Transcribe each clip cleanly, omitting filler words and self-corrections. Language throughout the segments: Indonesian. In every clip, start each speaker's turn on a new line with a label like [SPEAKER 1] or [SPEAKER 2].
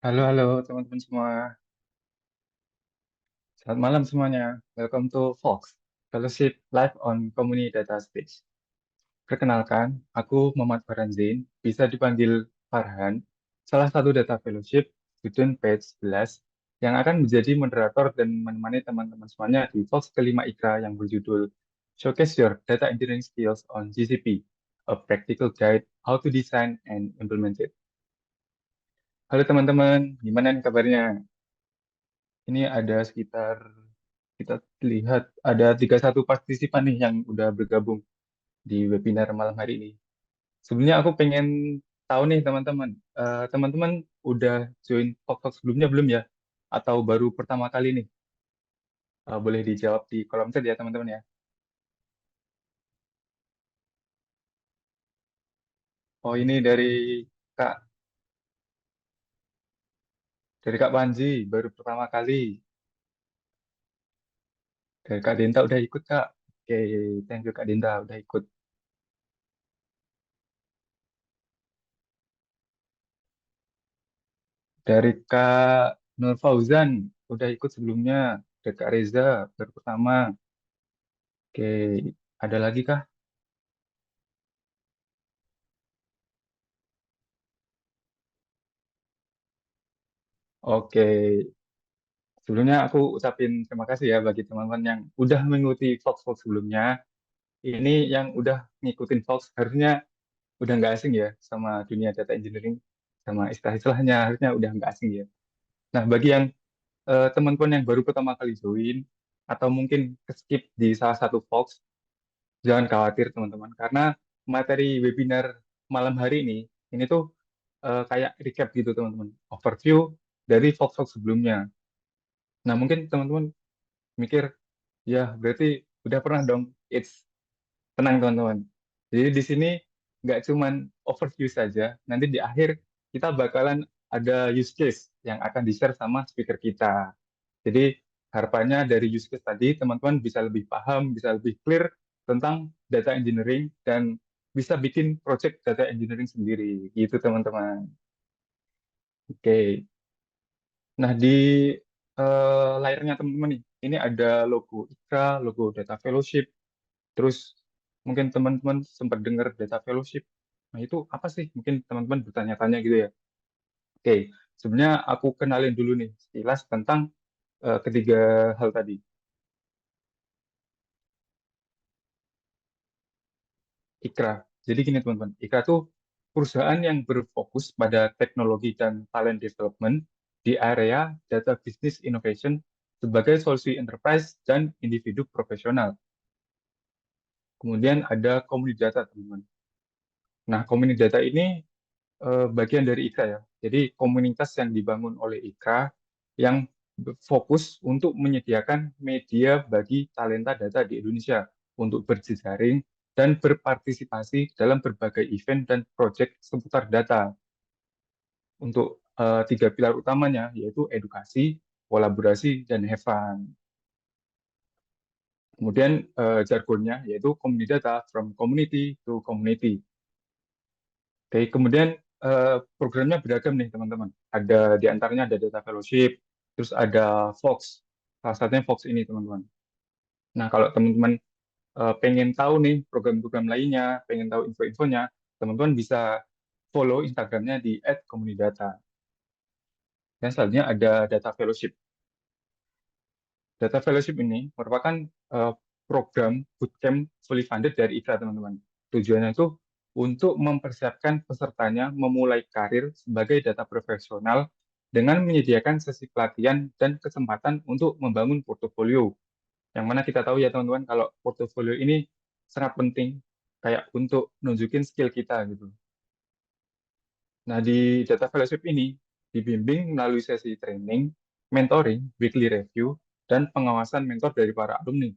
[SPEAKER 1] Halo, halo teman-teman semua. Selamat malam semuanya. Welcome to Fox, Fellowship Live on Community Data Stage. Perkenalkan, aku Muhammad Farhan Zain, bisa dipanggil Farhan, salah satu data fellowship student batch 11 yang akan menjadi moderator dan menemani teman-teman semuanya di Fox kelima IKRA yang berjudul Showcase Your Data Engineering Skills on GCP, a Practical Guide How to Design and Implement It. Halo teman-teman, gimana nih kabarnya? Ini ada sekitar kita lihat ada 31 partisipan nih yang udah bergabung di webinar malam hari ini. Sebelumnya aku pengen tahu nih teman-teman, teman-teman udah join Talk sebelumnya belum ya? Atau baru pertama kali nih? Boleh dijawab di kolom chat ya teman-teman ya. Oh ini Kak dari Kak Panji baru pertama kali. Dari Kak Denta udah ikut Kak. Oke, thank you Kak Denta udah ikut. Dari Kak Nur Fauzan udah ikut sebelumnya. Dari Kak Reza baru pertama. Oke, ada lagi kah? Oke, sebelumnya aku ucapin terima kasih ya bagi teman-teman yang udah mengikuti Fox sebelumnya. Ini yang udah ngikutin Fox harusnya udah nggak asing ya sama dunia data engineering, sama istilah-istilahnya harusnya udah nggak asing ya. Nah, bagi yang teman-teman yang baru pertama kali join atau mungkin skip di salah satu Fox, jangan khawatir teman-teman karena materi webinar malam hari ini tuh kayak recap gitu teman-teman, overview dari Fox sebelumnya. Nah, mungkin teman-teman mikir, ya berarti udah pernah dong. Tenang teman-teman. Jadi di sini nggak cuman overview saja, nanti di akhir kita bakalan ada use case yang akan di-share sama speaker kita. Jadi harapannya dari use case tadi, teman-teman bisa lebih paham, bisa lebih clear tentang data engineering, dan bisa bikin project data engineering sendiri. Gitu teman-teman. Oke. Nah, di layarnya teman-teman nih, ini ada logo IKRA, logo Data Fellowship, terus mungkin teman-teman sempat dengar Data Fellowship. Nah, itu apa sih? Mungkin teman-teman bertanya-tanya gitu ya. Oke, sebenarnya aku kenalin dulu nih sekilas tentang ketiga hal tadi. IKRA. Jadi gini teman-teman, IKRA itu perusahaan yang berfokus pada teknologi dan talent development di area data business innovation sebagai solusi enterprise dan individu profesional. Kemudian ada community data, teman-teman. Nah, community data ini bagian dari IKRA ya. Jadi komunitas yang dibangun oleh IKRA yang fokus untuk menyediakan media bagi talenta data di Indonesia untuk berjejaring dan berpartisipasi dalam berbagai event dan proyek seputar data untuk tiga pilar utamanya yaitu edukasi, kolaborasi, dan have fun. Kemudian jargonnya yaitu community data from community to community. Oke, kemudian programnya beragam nih teman-teman. Ada di antaranya ada Data Fellowship, terus ada Fox. Salah satunya Fox ini teman-teman. Nah, kalau teman-teman pengen tahu nih program-program lainnya, pengen tahu info-infonya, teman-teman bisa follow Instagramnya di @komunidata. Dan selanjutnya ada Data Fellowship. Data Fellowship ini merupakan eh, program bootcamp fully funded dari IKRA, teman-teman. Tujuannya itu untuk mempersiapkan pesertanya memulai karir sebagai data profesional dengan menyediakan sesi pelatihan dan kesempatan untuk membangun portofolio. Yang mana kita tahu ya teman-teman, kalau portofolio ini sangat penting kayak untuk nunjukin skill kita gitu. Nah, di Data Fellowship ini dibimbing melalui sesi training, mentoring, weekly review, dan pengawasan mentor dari para alumni.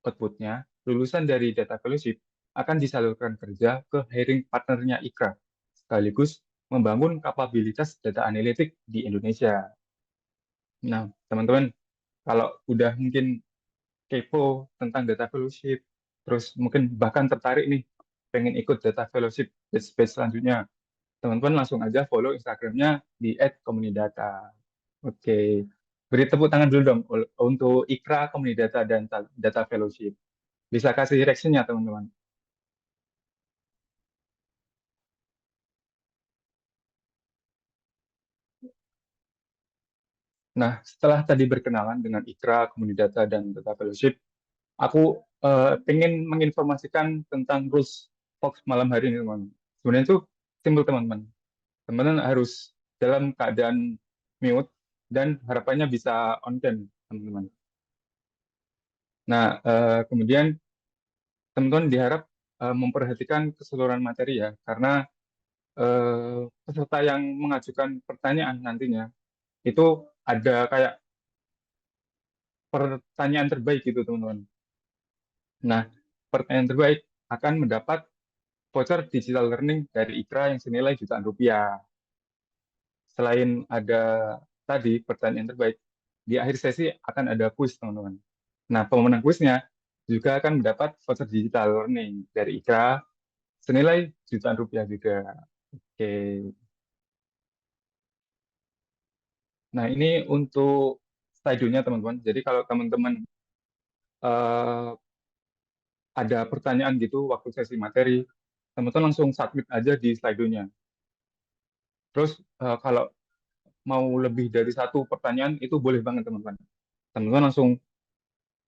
[SPEAKER 1] Outputnya, lulusan dari Data Fellowship akan disalurkan kerja ke hiring partnernya IKRA, sekaligus membangun kapabilitas data analitik di Indonesia. Nah, teman-teman, kalau udah mungkin kepo tentang Data Fellowship, terus mungkin bahkan tertarik nih, pengen ikut Data Fellowship batch selanjutnya, teman-teman langsung aja follow Instagramnya di @komunidata. Oke, beri tepuk tangan dulu dong untuk Ikra Komunidata dan Data Fellowship. Bisa kasih reaction-nya teman-teman. Nah, setelah tadi berkenalan dengan Ikra Komunidata dan Data Fellowship, aku pengen menginformasikan tentang rules Fox malam hari ini, teman. Sebenarnya itu simpel, teman-teman. Teman-teman harus dalam keadaan mute dan harapannya bisa on cam, teman-teman. Nah, kemudian teman-teman diharap memperhatikan keseluruhan materi ya, karena peserta yang mengajukan pertanyaan nantinya itu ada kayak pertanyaan terbaik gitu, teman-teman. Nah, pertanyaan terbaik akan mendapat voucher digital learning dari Ikra yang senilai jutaan rupiah. Selain ada tadi pertanyaan terbaik, di akhir sesi akan ada kuis, teman-teman. Nah, pemenang kuisnya juga akan mendapat voucher digital learning dari Ikra senilai jutaan rupiah juga. Oke. Nah, ini untuk slide-nya, teman-teman. Jadi kalau teman-teman eh, ada pertanyaan gitu waktu sesi materi, teman-teman langsung submit aja di slide-nya. Terus kalau mau lebih dari satu pertanyaan itu boleh banget, teman-teman. Teman-teman langsung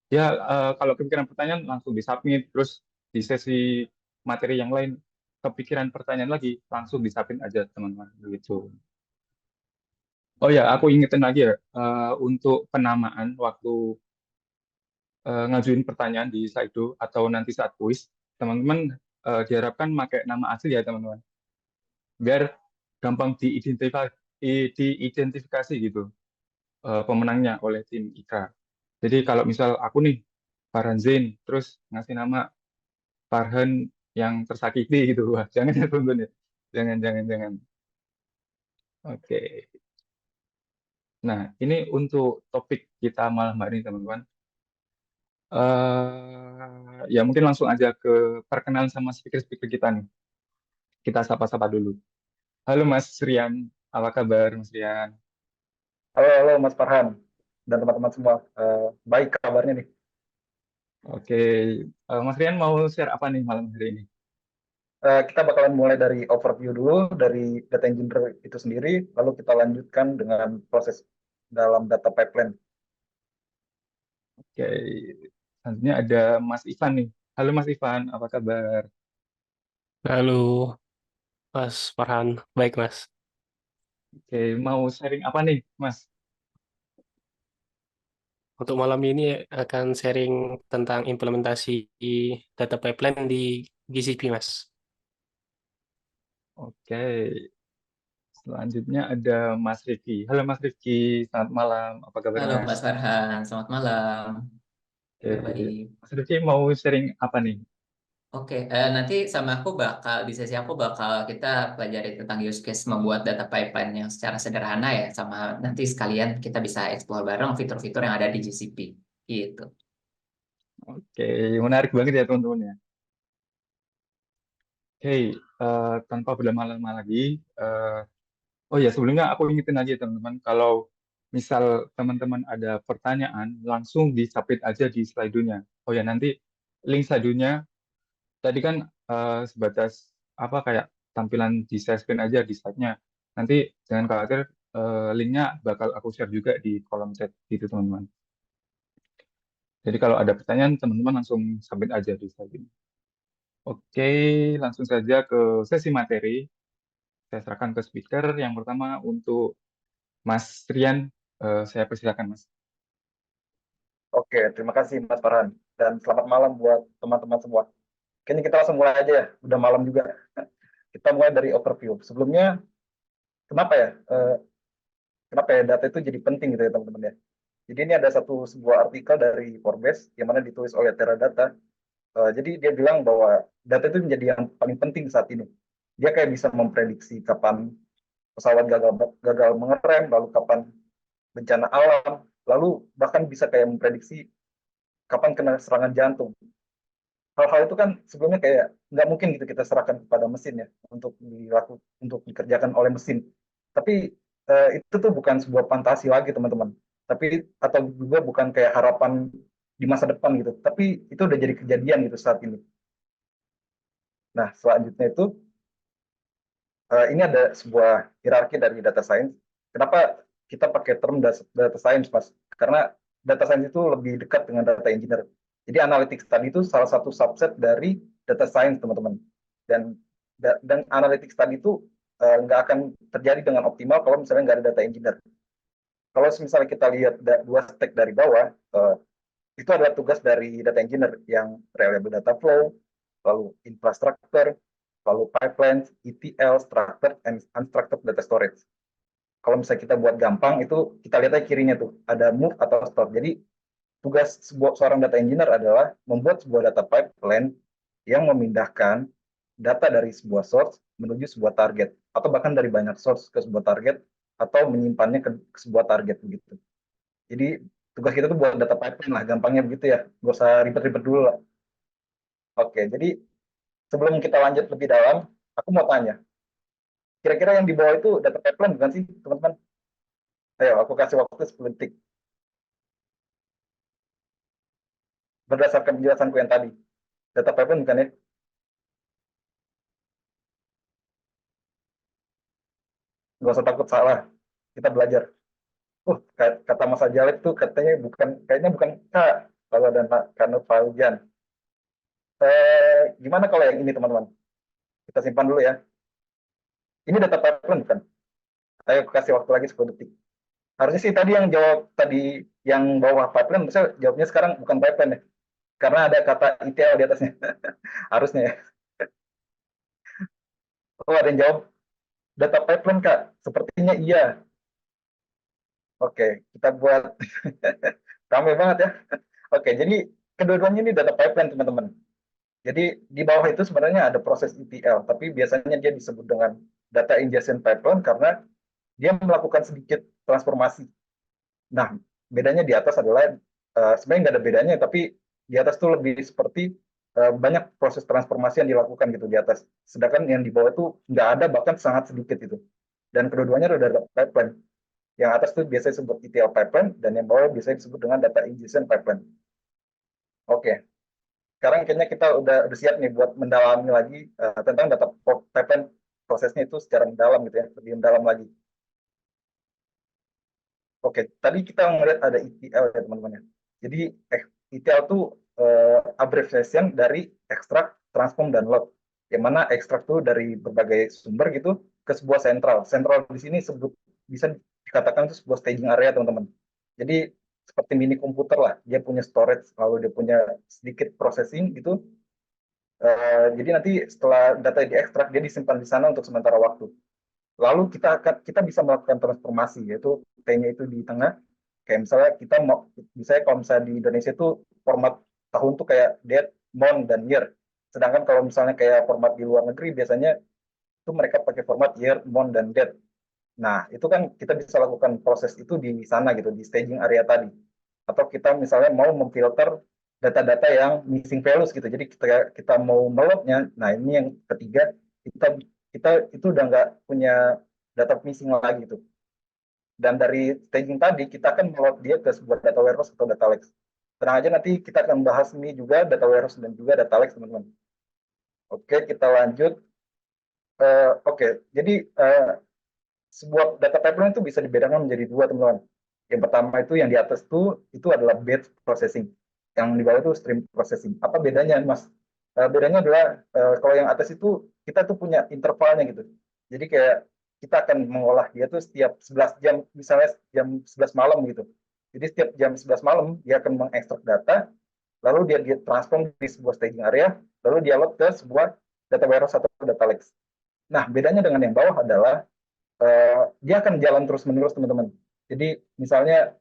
[SPEAKER 1] ya kalau kepikiran pertanyaan langsung disubmit, terus di sesi materi yang lain kepikiran pertanyaan lagi langsung disubmit aja, teman-teman, begitu. Oh ya, aku ingetin lagi ya, untuk penamaan waktu ngajuin pertanyaan di Slido atau nanti saat kuis, teman-teman diharapkan pakai nama asli ya, teman-teman, biar gampang diidentifikasi gitu pemenangnya oleh tim IKA. Jadi kalau misal aku nih Farhan Zain, terus ngasih nama Farhan yang tersakiti gitu, wah jangan ya, teman-teman ya, jangan jangan jangan. Oke. Nah, ini untuk topik kita malam hari ini, teman-teman. Ya mungkin langsung aja ke perkenalan sama speaker-speaker kita nih. Kita sapa-sapa dulu. Halo Mas Rian, apa kabar Mas Rian?
[SPEAKER 2] Halo, halo Mas Farhan dan teman-teman semua. Baik kabarnya nih.
[SPEAKER 1] Oke, Mas Rian mau share apa nih malam hari ini?
[SPEAKER 2] Kita bakalan mulai dari overview dulu dari data engineer itu sendiri, lalu kita lanjutkan dengan proses dalam data pipeline.
[SPEAKER 1] Oke, selanjutnya ada Mas Ivan nih. Halo Mas Ivan, apa kabar?
[SPEAKER 3] Halo, Mas Farhan. Baik, Mas.
[SPEAKER 1] Oke, mau sharing apa nih, Mas?
[SPEAKER 3] Untuk malam ini akan sharing tentang implementasi data pipeline di GCP, Mas.
[SPEAKER 1] Oke, selanjutnya ada Mas Rifki. Halo Mas Rifki, selamat malam. Apa kabar
[SPEAKER 4] Halo
[SPEAKER 1] Mas?
[SPEAKER 4] Mas Farhan, selamat malam.
[SPEAKER 1] Oke,
[SPEAKER 4] Ya baik.
[SPEAKER 1] Mas Rifki mau sharing apa nih?
[SPEAKER 4] Oke, nanti sama aku bakal di sesi aku bakal kita pelajari tentang use case membuat data pipeline yang secara sederhana ya, sama nanti sekalian kita bisa explore bareng fitur-fitur yang ada di GCP. Gitu.
[SPEAKER 1] Oke, menarik banget ya teman-teman ya. Oke, tanpa berlama-lama lagi, eh, oh ya, sebelumnya aku ingetin lagi ya, teman-teman, kalau misal teman-teman ada pertanyaan, langsung disubmit aja di slide-nya. Oh ya, nanti link slide-nya tadi kan sebatas apa kayak tampilan di share screen aja di slide-nya. Nanti jangan khawatir, linknya bakal aku share juga di kolom chat gitu, teman-teman. Jadi kalau ada pertanyaan, teman-teman langsung submit aja di slide ini. Oke, langsung saja ke sesi materi. Saya serahkan ke speaker. Yang pertama untuk Mas Rian, saya persilakan Mas.
[SPEAKER 2] Oke, terima kasih Mas Farhan dan selamat malam buat teman-teman semua. Kayaknya kita langsung mulai aja ya, udah malam juga. Kita mulai dari overview. Sebelumnya, kenapa ya? Kenapa ya data itu jadi penting gitu ya teman-teman ya? Jadi ini ada sebuah artikel dari Forbes yang mana ditulis oleh Teradata. Jadi dia bilang bahwa data itu menjadi yang paling penting saat ini. Dia kayak bisa memprediksi kapan pesawat gagal gagal mengerem, lalu kapan bencana alam, lalu bahkan bisa kayak memprediksi kapan kena serangan jantung. hal-hal itu kan sebelumnya kayak nggak mungkin gitu kita serahkan kepada mesin ya untuk dikerjakan oleh mesin. Tapi itu tuh bukan sebuah fantasi lagi teman-teman. Tapi atau juga bukan kayak harapan di masa depan gitu. Tapi itu udah jadi kejadian gitu saat ini. Nah, selanjutnya itu ini ada sebuah hierarki dari data science. Kenapa kita pakai term data science, Mas? Karena data science itu lebih dekat dengan data engineer. Jadi analytics tadi itu salah satu subset dari data science, teman-teman. Dan analytics tadi itu nggak akan terjadi dengan optimal kalau misalnya nggak ada data engineer. Kalau misalnya kita lihat dua stack dari bawah, itu adalah tugas dari data engineer yang reliable data flow, lalu infrastructure, lalu pipelines, ETL, structured, and unstructured data storage. Kalau misalnya kita buat gampang, itu kita lihat aja kirinya tuh, ada move atau store. Jadi tugas seorang data engineer adalah membuat sebuah data pipeline yang memindahkan data dari sebuah source menuju sebuah target, atau bahkan dari banyak source ke sebuah target, atau menyimpannya ke sebuah target begitu. Jadi tugas kita tuh buat data pipeline lah, gampangnya begitu ya, gak usah ribet-ribet dulu lah. Oke, jadi sebelum kita lanjut lebih dalam, aku mau tanya, kira-kira yang di bawah itu data pipeline bukan sih, teman-teman? Ayo, aku kasih waktu 10 detik. Berdasarkan penjelasanku yang tadi. Data pipeline bukan ya? Nggak usah takut salah. Kita belajar. Kata Mas Ajalek tuh katanya kayaknya bukan K. Kalau ada karena Fauzan. Gimana kalau yang ini, teman-teman? Kita simpan dulu ya. Ini data pipeline bukan? Ayo, kasih waktu lagi 10 detik. Harusnya sih tadi yang jawab tadi yang bawah pipeline, misalnya jawabnya sekarang bukan pipeline ya. Karena ada kata ETL di atasnya. Harusnya ya. Oh, ada yang jawab data pipeline, Kak. Sepertinya iya. Oke, kita buat ramai banget ya. Oke, jadi kedua-duanya ini data pipeline, teman-teman. Jadi di bawah itu sebenarnya ada proses ETL, tapi biasanya dia disebut dengan data ingestion pipeline karena dia melakukan sedikit transformasi. Nah, bedanya di atas adalah sebenarnya nggak ada bedanya, tapi di atas tuh lebih seperti banyak proses transformasi yang dilakukan gitu di atas. Sedangkan yang di bawah itu nggak ada, bahkan sangat sedikit itu. Dan kedua-duanya ada data pipeline. Yang atas tuh biasanya disebut ETL pipeline, dan yang bawah biasanya disebut dengan data ingestion pipeline. Oke, sekarang kayaknya kita udah siap nih buat mendalami lagi tentang data pipeline prosesnya itu secara mendalam gitu ya, lebih mendalam lagi. Oke, tadi kita ngeliat ada ETL ya teman-teman ya. Jadi ETL itu abbreviation dari extract, transform, dan load. Yang mana extract itu dari berbagai sumber gitu ke sebuah sentral. Sentral di sini bisa dikatakan itu sebuah staging area teman-teman. Jadi seperti mini komputer lah, dia punya storage, lalu dia punya sedikit processing gitu. Jadi nanti setelah data diekstrak, dia disimpan di sana untuk sementara waktu. Lalu kita bisa melakukan transformasi, yaitu T-nya itu di tengah. Kayak misalnya misalnya kalau misalnya di Indonesia itu format tahun tuh kayak date, month, dan year. Sedangkan kalau misalnya kayak format di luar negeri, biasanya itu mereka pakai format year, month, dan date. Nah, itu kan kita bisa lakukan proses itu di sana gitu, di staging area tadi. Atau kita misalnya mau memfilter data-data yang missing values gitu. Jadi kita mau melotnya, nah ini yang ketiga, kita kita itu udah nggak punya data missing lagi gitu. Dan dari staging tadi, kita akan melot dia ke sebuah data warehouse atau data lake. Tenang aja, nanti kita akan bahas ini juga, data warehouse dan juga data lake, teman-teman. Oke, kita lanjut. Oke, jadi sebuah data pipeline itu bisa dibedakan menjadi dua, teman-teman. Yang pertama itu yang di atas itu adalah batch processing. Yang di bawah itu stream processing. Apa bedanya, Mas? Bedanya adalah kalau yang atas itu kita tuh punya intervalnya gitu. Jadi kayak kita akan mengolah dia tuh setiap 11 jam, misalnya jam 11 malam gitu. Jadi setiap jam 11 malam dia akan mengekstrak data, lalu dia transform di sebuah staging area, lalu dia load ke sebuah data warehouse atau data lake. Nah, bedanya dengan yang bawah adalah dia akan jalan terus-menerus, teman-teman. Jadi misalnya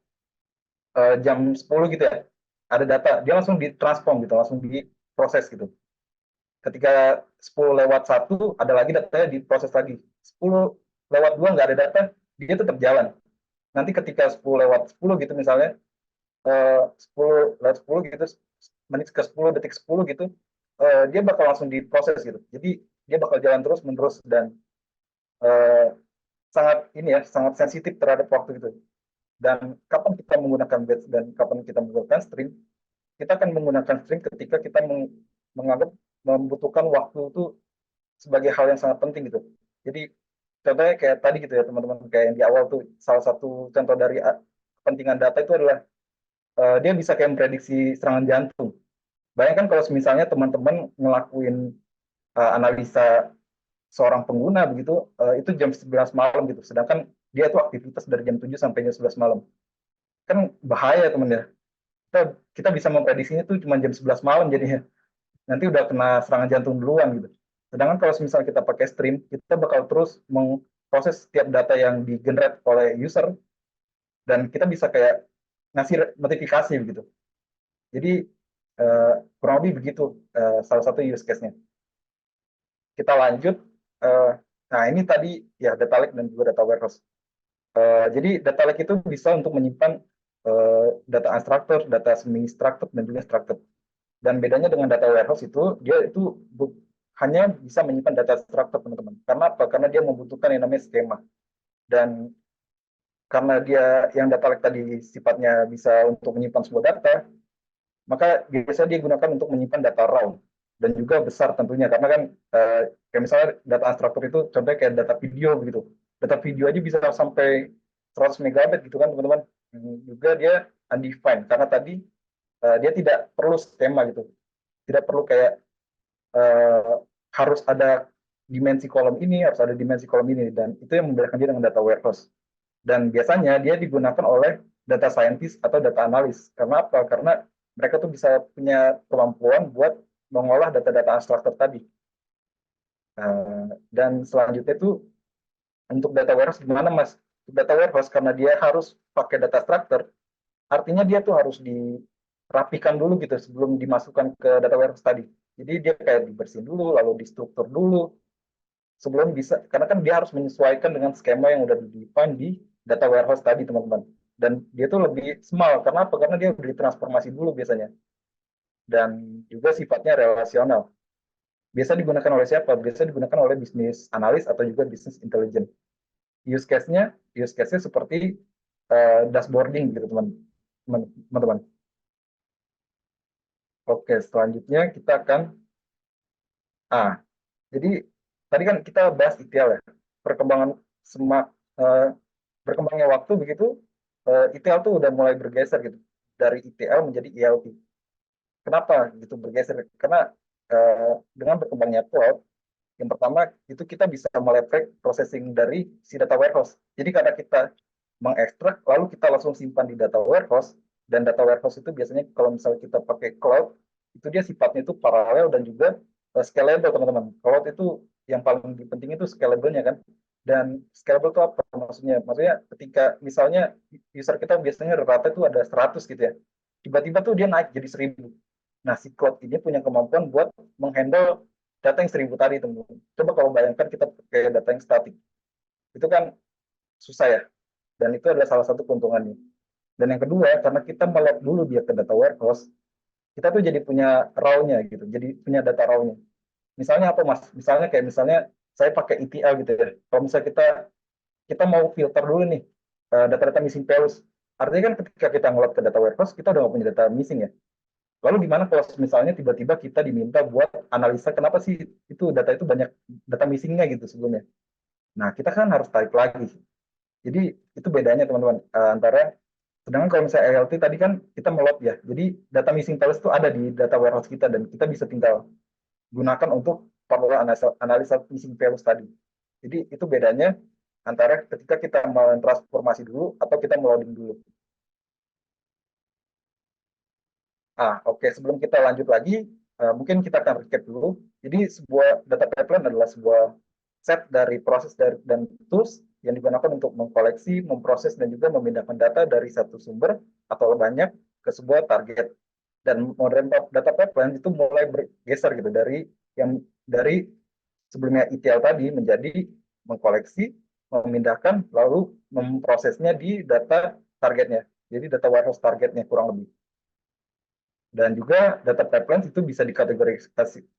[SPEAKER 2] jam 10 gitu ya, ada data, dia langsung ditransform gitu, langsung diproses gitu. Ketika 10 lewat 1, ada lagi datanya diproses lagi. 10 lewat 2 nggak ada data, dia tetap jalan. Nanti ketika 10 lewat 10 gitu misalnya, 10 lewat 10 gitu, menit ke 10, detik 10 gitu, dia bakal langsung diproses gitu. Jadi dia bakal jalan terus menerus dan eh, sangat ini ya, sangat sensitif terhadap waktu gitu. Dan kapan kita menggunakan batch dan kapan kita menggunakan stream, kita akan menggunakan stream ketika kita menganggap membutuhkan waktu itu sebagai hal yang sangat penting gitu. Jadi contohnya kayak tadi gitu ya teman-teman, kayak yang di awal tuh salah satu contoh dari kepentingan data itu adalah dia bisa kayak memprediksi serangan jantung. Bayangkan kalau misalnya teman-teman ngelakuin analisa seorang pengguna begitu, itu jam 11 malam gitu, sedangkan dia tuh aktivitas dari jam 7 sampai jam 11 malam. Kan bahaya teman ya. Kita bisa memprediksinya tuh cuma jam 11 malam jadinya. Nanti udah kena serangan jantung duluan gitu. Sedangkan kalau misalnya kita pakai stream, kita bakal terus memproses setiap data yang di-generate oleh user dan kita bisa kayak ngasih notifikasi gitu. Jadi kurang lebih begitu salah satu use case-nya. Kita lanjut. Nah ini tadi ya data lake dan juga data warehouse. Jadi data lake itu bisa untuk menyimpan data unstructured, data semi-structured, dan juga structured. Dan bedanya dengan data warehouse itu, dia itu hanya bisa menyimpan data structured, teman-teman. Karena apa? Karena dia membutuhkan yang namanya skema. Dan karena dia yang data lake tadi sifatnya bisa untuk menyimpan sebuah data, maka biasanya dia gunakan untuk menyimpan data raw dan juga besar tentunya, karena kan kayak misalnya data unstructured itu contohnya kayak data video begitu. Data video aja bisa sampai 100 megabyte gitu kan teman-teman. Juga dia undefined karena tadi dia tidak perlu skema gitu, tidak perlu kayak harus ada dimensi kolom ini, harus ada dimensi kolom ini, dan itu yang membedakan dia dengan data warehouse. Dan biasanya dia digunakan oleh data scientist atau data analis. Karena apa? Karena mereka tuh bisa punya kemampuan buat mengolah data-data unstructured tadi. Dan selanjutnya itu untuk data warehouse gimana Mas? Data warehouse karena dia harus pakai data structure, artinya dia tuh harus dirapikan dulu gitu sebelum dimasukkan ke data warehouse tadi. Jadi dia kayak dibersihin dulu, lalu distruktur dulu, sebelum bisa, karena kan dia harus menyesuaikan dengan skema yang udah di-define di data warehouse tadi teman-teman. Dan dia tuh lebih small, karena apa? Karena dia udah ditransformasi dulu biasanya. Dan juga sifatnya relasional. Biasa digunakan oleh siapa? Biasa digunakan oleh bisnis analis atau juga bisnis intelligence. Use case-nya seperti dashboarding gitu teman-teman. Oke, selanjutnya kita akan jadi tadi kan kita bahas ETL ya, perkembangan berkembangnya waktu begitu, ETL tuh udah mulai bergeser gitu dari ETL menjadi ELT. Kenapa gitu bergeser? Karena dengan berkembangnya cloud, yang pertama itu kita bisa meleverage processing dari si data warehouse. Jadi karena kita mengekstrak lalu kita langsung simpan di data warehouse, dan data warehouse itu biasanya kalau misalnya kita pakai cloud itu dia sifatnya itu paralel dan juga scalable teman-teman. Cloud itu yang paling penting itu scalable-nya kan. Dan scalable itu apa maksudnya? Maksudnya ketika misalnya user kita biasanya rata itu ada 100 gitu ya. Tiba-tiba tuh dia naik jadi 1000. Nah, si cloud ini punya kemampuan buat menghandle data yang 1000 tadi, teman-teman. Coba kalau bayangkan kita pakai data yang statik. Itu kan susah ya. Dan itu adalah salah satu keuntungannya. Dan yang kedua, karena kita melot dulu dia ke data warehouse, kita tuh jadi punya raw-nya gitu. Jadi punya data raw-nya. Misalnya apa Mas? Misalnya kayak misalnya saya pakai ETL gitu ya. Kalau misalnya kita mau filter dulu nih data-data missing values. Artinya kan ketika kita ngelot ke data warehouse, kita udah nggak punya data missing ya. Lalu gimana kalau misalnya tiba-tiba kita diminta buat analisa kenapa sih itu data itu banyak data missingnya gitu sebelumnya. Nah, kita kan harus tarik lagi. Jadi itu bedanya teman-teman antara, sedangkan kalau misalnya ELT tadi kan kita melot ya. Jadi data missing values itu ada di data warehouse kita dan kita bisa tinggal gunakan untuk formula analisa missing values tadi. Jadi itu bedanya antara ketika kita mentransformasi dulu atau kita meloading dulu. Oke. Sebelum kita lanjut lagi, mungkin kita akan recap dulu. Jadi sebuah data pipeline adalah sebuah set dari proses dan tools yang digunakan untuk mengkoleksi, memproses, dan juga memindahkan data dari satu sumber atau banyak ke sebuah target. Dan modern data pipeline itu mulai bergeser gitu dari sebelumnya ETL tadi menjadi mengkoleksi, memindahkan, lalu memprosesnya di data targetnya. Jadi data warehouse targetnya kurang lebih. Dan juga data pipelines itu bisa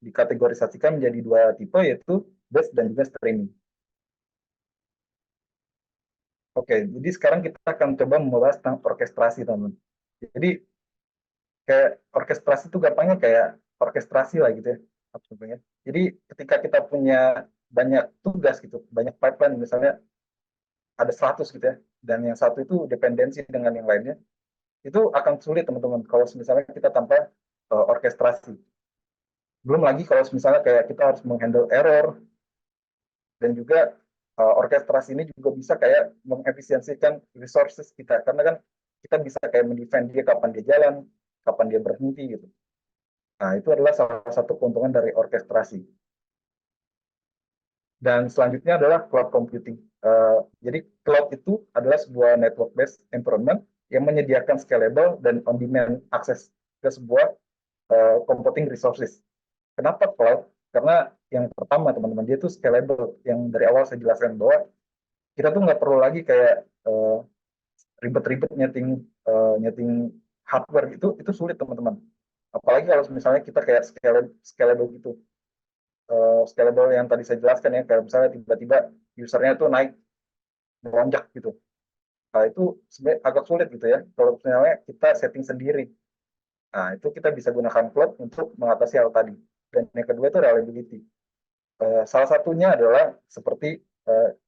[SPEAKER 2] dikategorisasikan menjadi dua tipe, yaitu batch dan juga streaming. Oke, jadi sekarang kita akan coba membahas tentang orkestrasi, teman-teman. Jadi kayak orkestrasi itu gampangnya kayak orkestrasi lah gitu ya. Jadi ketika kita punya banyak tugas gitu, banyak pipeline misalnya ada 100 gitu ya, dan yang satu itu dependensi dengan yang lainnya, itu akan sulit teman-teman kalau misalnya kita tanpa orkestrasi. Belum lagi kalau misalnya kayak kita harus menghandle error, dan juga orkestrasi ini juga bisa kayak mengefisiensikan resources kita, karena kan kita bisa kayak mendefine dia kapan dia jalan, kapan dia berhenti gitu. Nah, itu adalah salah satu keuntungan dari orkestrasi. Dan selanjutnya adalah cloud computing. Jadi cloud itu adalah sebuah network based environment yang menyediakan scalable dan on demand akses ke sebuah computing resources. Kenapa cloud? Karena yang pertama teman-teman, dia itu scalable. Yang dari awal saya jelaskan bahwa kita tuh nggak perlu lagi kayak ribet-ribet nyeting hardware, itu sulit teman-teman. Apalagi kalau misalnya kita kayak scalable gitu. Scalable yang tadi saya jelaskan ya, kayak misalnya tiba-tiba usernya tuh naik melonjak gitu. Nah, itu sebenarnya agak sulit gitu ya kalau misalnya kita setting sendiri. Nah, itu kita bisa gunakan cloud untuk mengatasi hal tadi. Dan yang kedua itu reliability. Salah satunya adalah seperti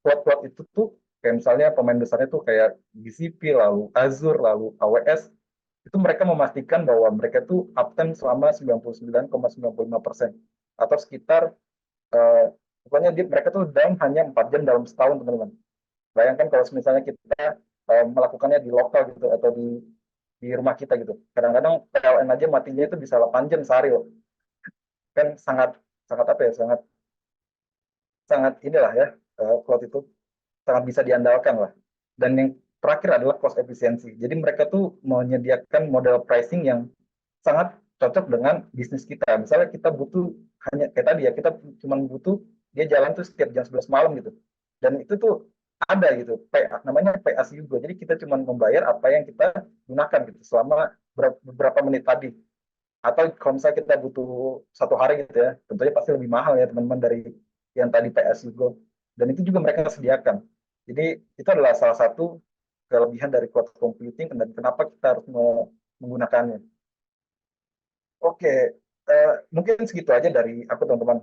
[SPEAKER 2] cloud-cloud itu tuh kayak misalnya pemain besarnya tuh kayak GCP, lalu Azure, lalu AWS, itu mereka memastikan bahwa mereka tuh uptime selama 99,95%, atau sekitar pokoknya mereka tuh down hanya 4 jam dalam setahun, teman-teman. Bayangkan kalau misalnya kita melakukannya di lokal gitu, atau di rumah kita gitu. Kadang-kadang PLN aja matinya itu bisa 8 jam sehari loh. Kan sangat sangat apa ya? Sangat sangat inilah ya, cloud itu sangat bisa diandalkan lah. Dan yang terakhir adalah cost efisiensi. Jadi mereka tuh menyediakan model pricing yang sangat cocok dengan bisnis kita. Misalnya kita butuh hanya kayak tadi ya, kita cuma butuh dia jalan tuh setiap jam 11 malam gitu. Dan itu tuh ada gitu, namanya pay as you go. Jadi kita cuma membayar apa yang kita gunakan gitu selama beberapa menit tadi. Atau kalau misalnya kita butuh 1 hari gitu ya, tentunya pasti lebih mahal ya teman-teman dari yang tadi pay as you go. Dan itu juga mereka sediakan. Jadi itu adalah salah satu kelebihan dari cloud computing dan kenapa kita harus menggunakannya. Oke, mungkin segitu aja dari aku teman-teman.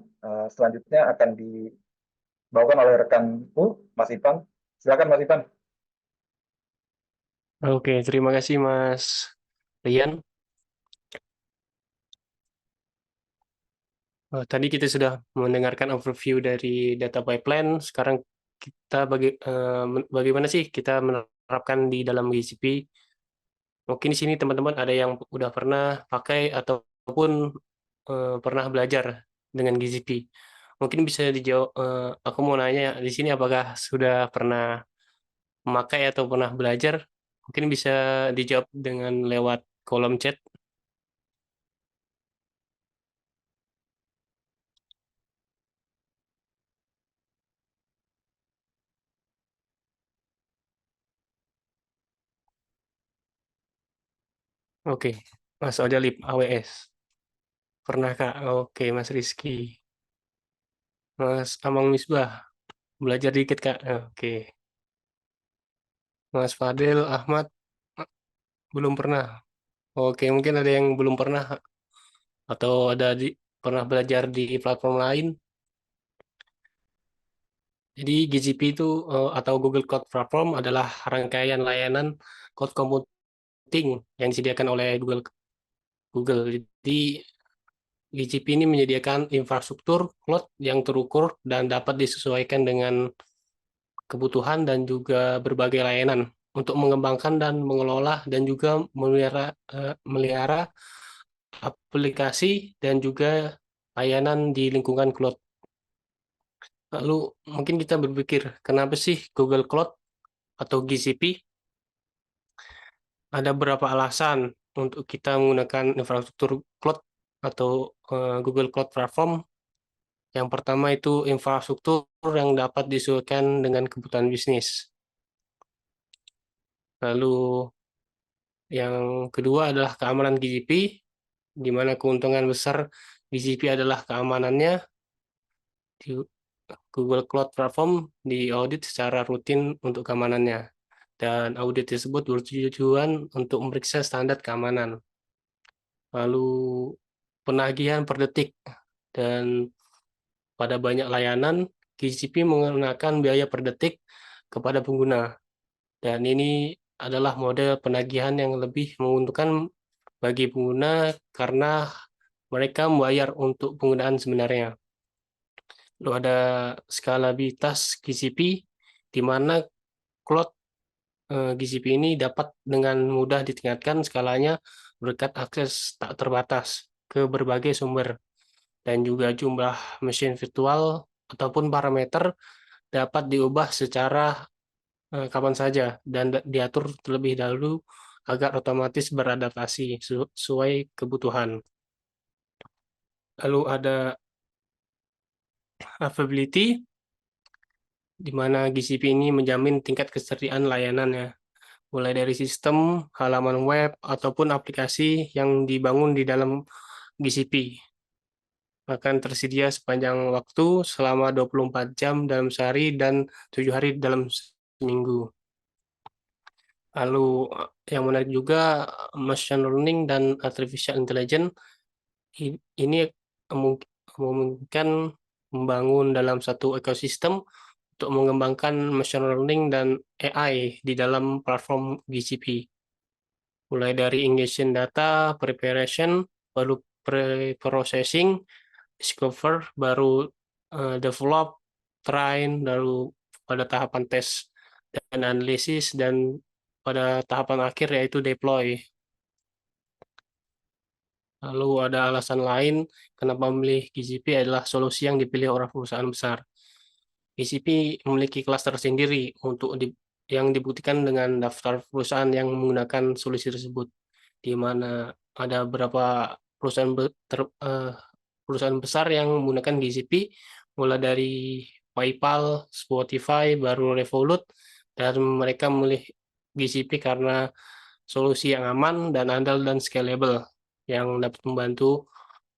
[SPEAKER 2] Selanjutnya akan dibawakan oleh rekanku, Mas Ivan. Silakan Mas Ivan.
[SPEAKER 3] Oke, terima kasih Mas Rian. Tadi kita sudah mendengarkan overview dari data pipeline. Sekarang kita bagaimana sih kita menerapkan di dalam GCP? Mungkin di sini teman-teman ada yang udah pernah pakai ataupun pernah belajar dengan GCP. Mungkin bisa dijawab. Aku mau nanya di sini apakah sudah pernah memakai atau pernah belajar? Mungkin bisa dijawab dengan lewat kolom chat. Oke, Mas Odalip AWS. Pernah Kak? Oke, Mas Rizky. Mas Amang Misbah. Belajar dikit Kak. Oke. Mas Fadil Ahmad belum pernah. Oke, mungkin ada yang belum pernah atau pernah belajar di platform lain. Jadi GCP itu atau Google Cloud Platform adalah rangkaian layanan cloud computing yang disediakan oleh Google. Jadi GCP ini menyediakan infrastruktur cloud yang terukur dan dapat disesuaikan dengan kebutuhan dan juga berbagai layanan untuk mengembangkan dan mengelola dan juga melihara aplikasi dan juga layanan di lingkungan cloud. Lalu mungkin kita berpikir, kenapa sih Google Cloud atau GCP? Ada beberapa alasan untuk kita menggunakan infrastruktur cloud atau Google Cloud Platform. Yang pertama itu infrastruktur yang dapat disesuaikan dengan kebutuhan bisnis. Lalu yang kedua adalah keamanan GCP. di mana keuntungan besar GCP adalah keamanannya. Di Google Cloud Platform diaudit secara rutin untuk keamanannya, dan audit tersebut bertujuan untuk memeriksa standar keamanan. Lalu penagihan per detik, dan pada banyak layanan GCP mengenakan biaya per detik kepada pengguna, dan ini adalah model penagihan yang lebih menguntungkan bagi pengguna karena mereka membayar untuk penggunaan sebenarnya. Lalu ada skalabilitas GCP, di mana cloud GCP ini dapat dengan mudah ditingkatkan skalanya berkat akses tak terbatas ke berbagai sumber, dan juga jumlah mesin virtual ataupun parameter dapat diubah secara kapan saja dan diatur terlebih dahulu agar otomatis beradaptasi sesuai kebutuhan. Lalu ada availability, di mana GCP ini menjamin tingkat kesetiaan layanannya, mulai dari sistem, halaman web, ataupun aplikasi yang dibangun di dalam GCP. Akan tersedia sepanjang waktu selama 24 jam dalam sehari dan 7 hari dalam seminggu. Lalu yang menarik juga, machine learning dan artificial intelligence ini memungkinkan membangun dalam satu ekosistem untuk mengembangkan machine learning dan AI di dalam platform GCP. Mulai dari ingestion data, preparation, baru pre-processing, discover, baru develop, train, lalu pada tahapan tes dan analisis, dan pada tahapan akhir yaitu deploy. Lalu ada alasan lain kenapa memilih GCP adalah solusi yang dipilih oleh perusahaan besar. GCP memiliki klaster sendiri yang dibuktikan dengan daftar perusahaan yang menggunakan solusi tersebut, di mana ada beberapa perusahaan besar yang menggunakan GCP, mulai dari PayPal, Spotify, baru Revolut, dan mereka memilih GCP karena solusi yang aman dan andal dan scalable, yang dapat membantu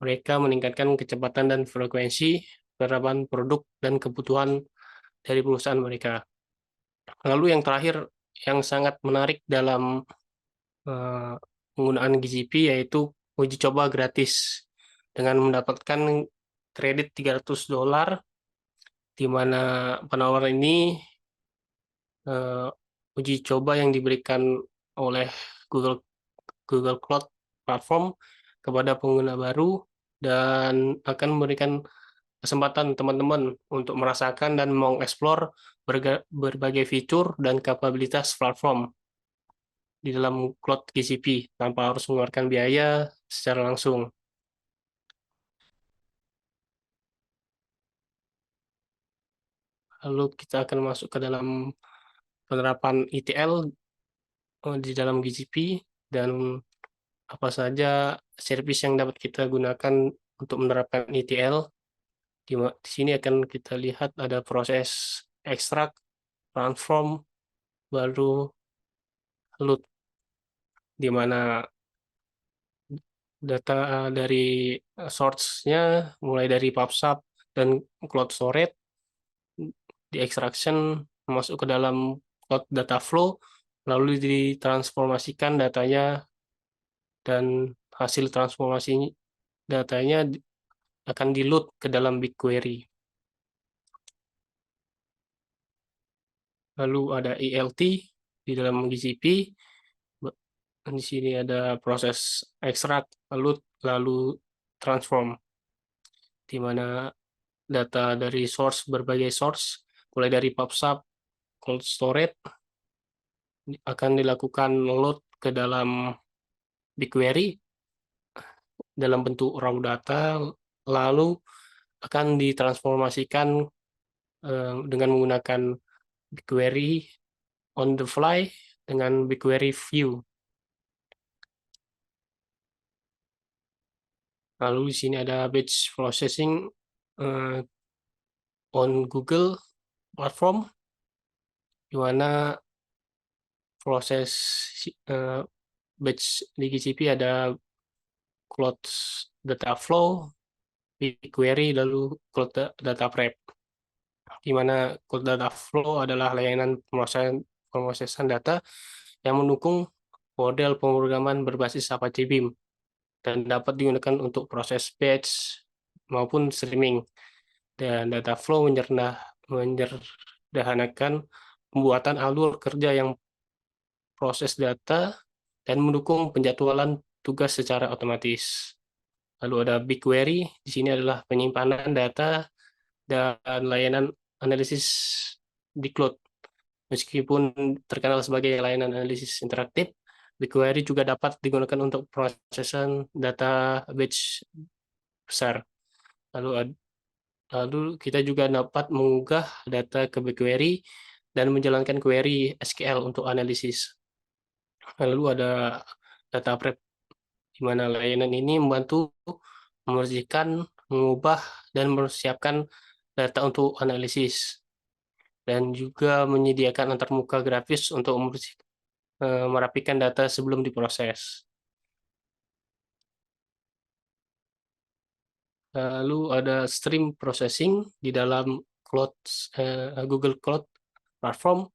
[SPEAKER 3] mereka meningkatkan kecepatan dan frekuensi penerapan produk dan kebutuhan dari perusahaan mereka. Lalu yang terakhir, yang sangat menarik dalam penggunaan GCP yaitu uji coba gratis dengan mendapatkan kredit $300, di mana penawaran ini uji coba yang diberikan oleh Google Cloud Platform kepada pengguna baru, dan akan memberikan kesempatan teman-teman untuk merasakan dan mengeksplor berbagai fitur dan kapabilitas platform di dalam cloud GCP tanpa harus mengeluarkan biaya secara langsung. Lalu kita akan masuk ke dalam penerapan ETL di dalam GCP, dan apa saja service yang dapat kita gunakan untuk menerapkan ETL. Di sini akan kita lihat ada proses extract, transform, baru load, di mana data dari source-nya mulai dari PubSub dan Cloud Storage di extraction masuk ke dalam Cloud Data Flow, lalu ditransformasikan datanya, dan hasil transformasi datanya akan di-load ke dalam BigQuery. Lalu ada ELT di dalam GCP. Di sini ada proses extract, load, lalu transform, di mana data dari berbagai source, mulai dari PubSub, Cold Storage, akan dilakukan load ke dalam BigQuery dalam bentuk raw data, lalu akan ditransformasikan dengan menggunakan BigQuery on the fly dengan BigQuery View. Lalu di sini ada batch processing on Google Platform, di mana proses batch di GCP ada Cloud Data Flow, BigQuery, lalu Cloud Data Prep. Di mana Cloud Data Flow adalah layanan pemrosesan data yang mendukung model pemrograman berbasis Apache Beam dan dapat digunakan untuk proses batch maupun streaming. Dan data flow menyederhanakan pembuatan alur kerja yang proses data dan mendukung penjadwalan tugas secara otomatis. Lalu ada BigQuery, di sini adalah penyimpanan data dan layanan analisis di cloud. Meskipun terkenal sebagai layanan analisis interaktif, BigQuery juga dapat digunakan untuk prosesan data batch besar. Lalu kita juga dapat mengunggah data ke BigQuery dan menjalankan query SQL untuk analisis. Lalu ada data prep, di mana layanan ini membantu membersihkan, mengubah, dan mempersiapkan data untuk analisis. Dan juga menyediakan antarmuka grafis untuk merapikan data sebelum diproses. Lalu ada stream processing di dalam Google Cloud Platform.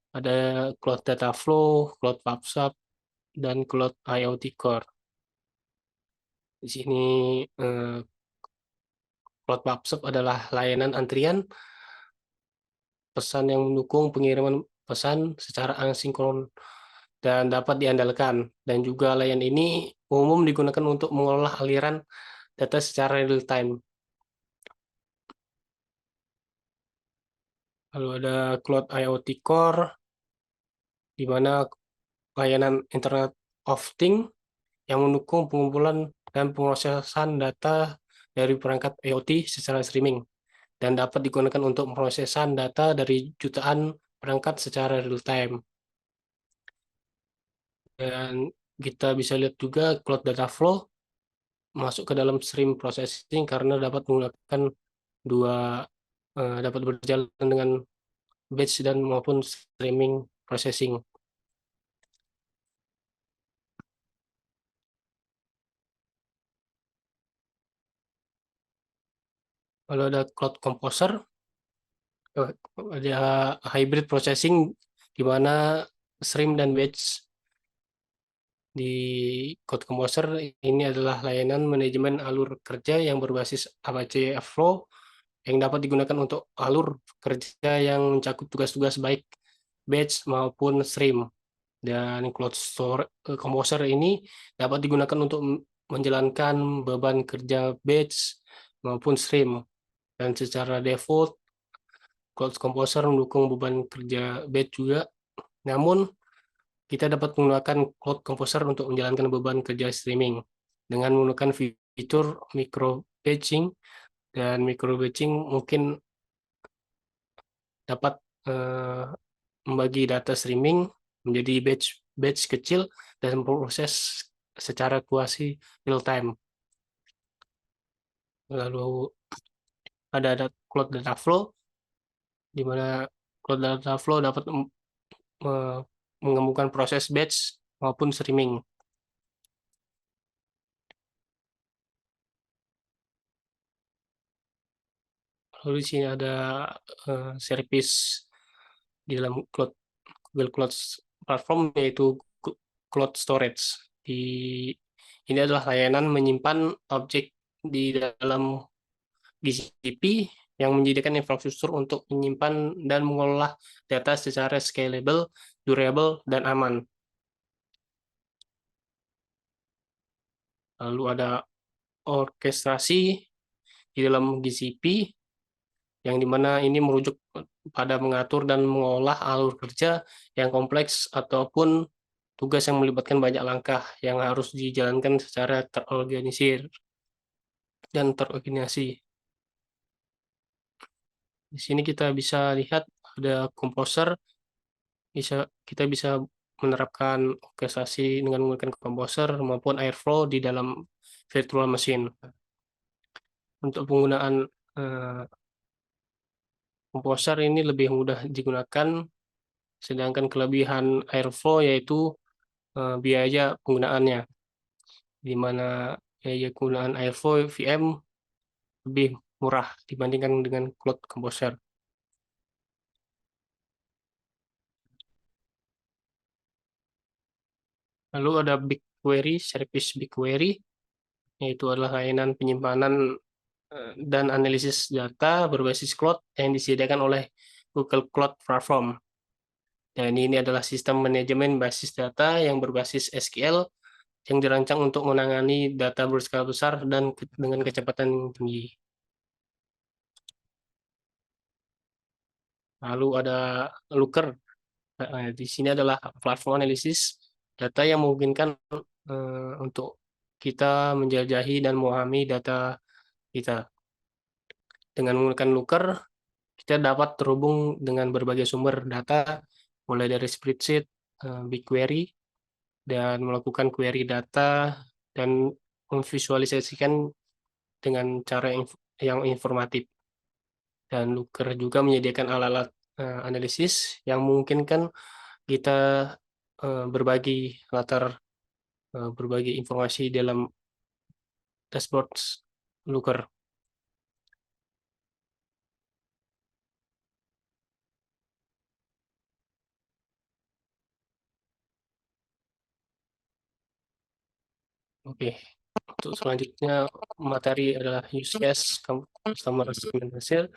[SPEAKER 3] Ada Cloud Data Flow, Cloud PubSub, dan Cloud IoT Core. Di sini Cloud PubSub adalah layanan antrian pesan yang mendukung pengiriman pesan secara asinkron dan dapat diandalkan. Dan juga layanan ini umum digunakan untuk mengolah aliran data secara real time. Lalu ada Cloud IoT Core, di mana layanan Internet of Things yang mendukung pengumpulan dan pemrosesan data dari perangkat IoT secara streaming dan dapat digunakan untuk pemrosesan data dari jutaan perangkat secara real time. Dan kita bisa lihat juga Cloud Data Flow masuk ke dalam stream processing karena dapat menggunakan dapat berjalan dengan batch dan maupun streaming processing. Lalu ada Cloud Composer, ada hybrid processing di mana stream dan batch. Di Cloud Composer ini adalah layanan manajemen alur kerja yang berbasis Apache Airflow yang dapat digunakan untuk alur kerja yang mencakup tugas-tugas baik batch maupun stream. Dan Composer ini dapat digunakan untuk menjalankan beban kerja batch maupun stream. Dan secara default, Cloud Composer mendukung beban kerja batch juga. Namun, kita dapat menggunakan Cloud Composer untuk menjalankan beban kerja streaming dengan menggunakan fitur micro batching, dan micro batching mungkin dapat membagi data streaming menjadi batch kecil dan proses secara kuasi real time. Lalu ada Cloud Data Flow, di mana Cloud Data Flow dapat menggabungkan proses batch maupun streaming. Lalu di sini ada service di dalam Google Cloud Platform, yaitu Cloud Storage. Ini adalah layanan menyimpan objek di dalam GCP yang menyediakan infrastruktur untuk menyimpan dan mengolah data secara scalable, durable, dan aman. Lalu ada orkestrasi di dalam GCP, yang dimana ini merujuk pada mengatur dan mengolah alur kerja yang kompleks ataupun tugas yang melibatkan banyak langkah yang harus dijalankan secara terorganisir dan terorganisasi. Di sini kita bisa lihat ada Composer, kita bisa menerapkan orkestrasi dengan menggunakan Composer maupun Airflow di dalam virtual machine. Untuk penggunaan Composer ini lebih mudah digunakan, sedangkan kelebihan Airflow yaitu biaya penggunaannya, di mana Biaya penggunaan Airflow VM lebih murah dibandingkan dengan Cloud Composer. Lalu ada BigQuery, service BigQuery, yaitu adalah layanan penyimpanan dan analisis data berbasis cloud yang disediakan oleh Google Cloud Platform. Dan ini adalah sistem manajemen basis data yang berbasis SQL yang dirancang untuk menangani data berskala besar dan dengan kecepatan tinggi. Lalu ada Looker. Di sini adalah platform analisis data yang memungkinkan untuk kita menjelajahi dan memahami data kita. Dengan menggunakan Looker, kita dapat terhubung dengan berbagai sumber data, mulai dari spreadsheet, BigQuery, dan melakukan query data dan memvisualisasikan dengan cara yang informatif. Dan Looker juga menyediakan alat-alat analisis yang memungkinkan kita berbagi berbagi informasi dalam dashboard Looker. Oke, untuk selanjutnya materi adalah use case customer segmentation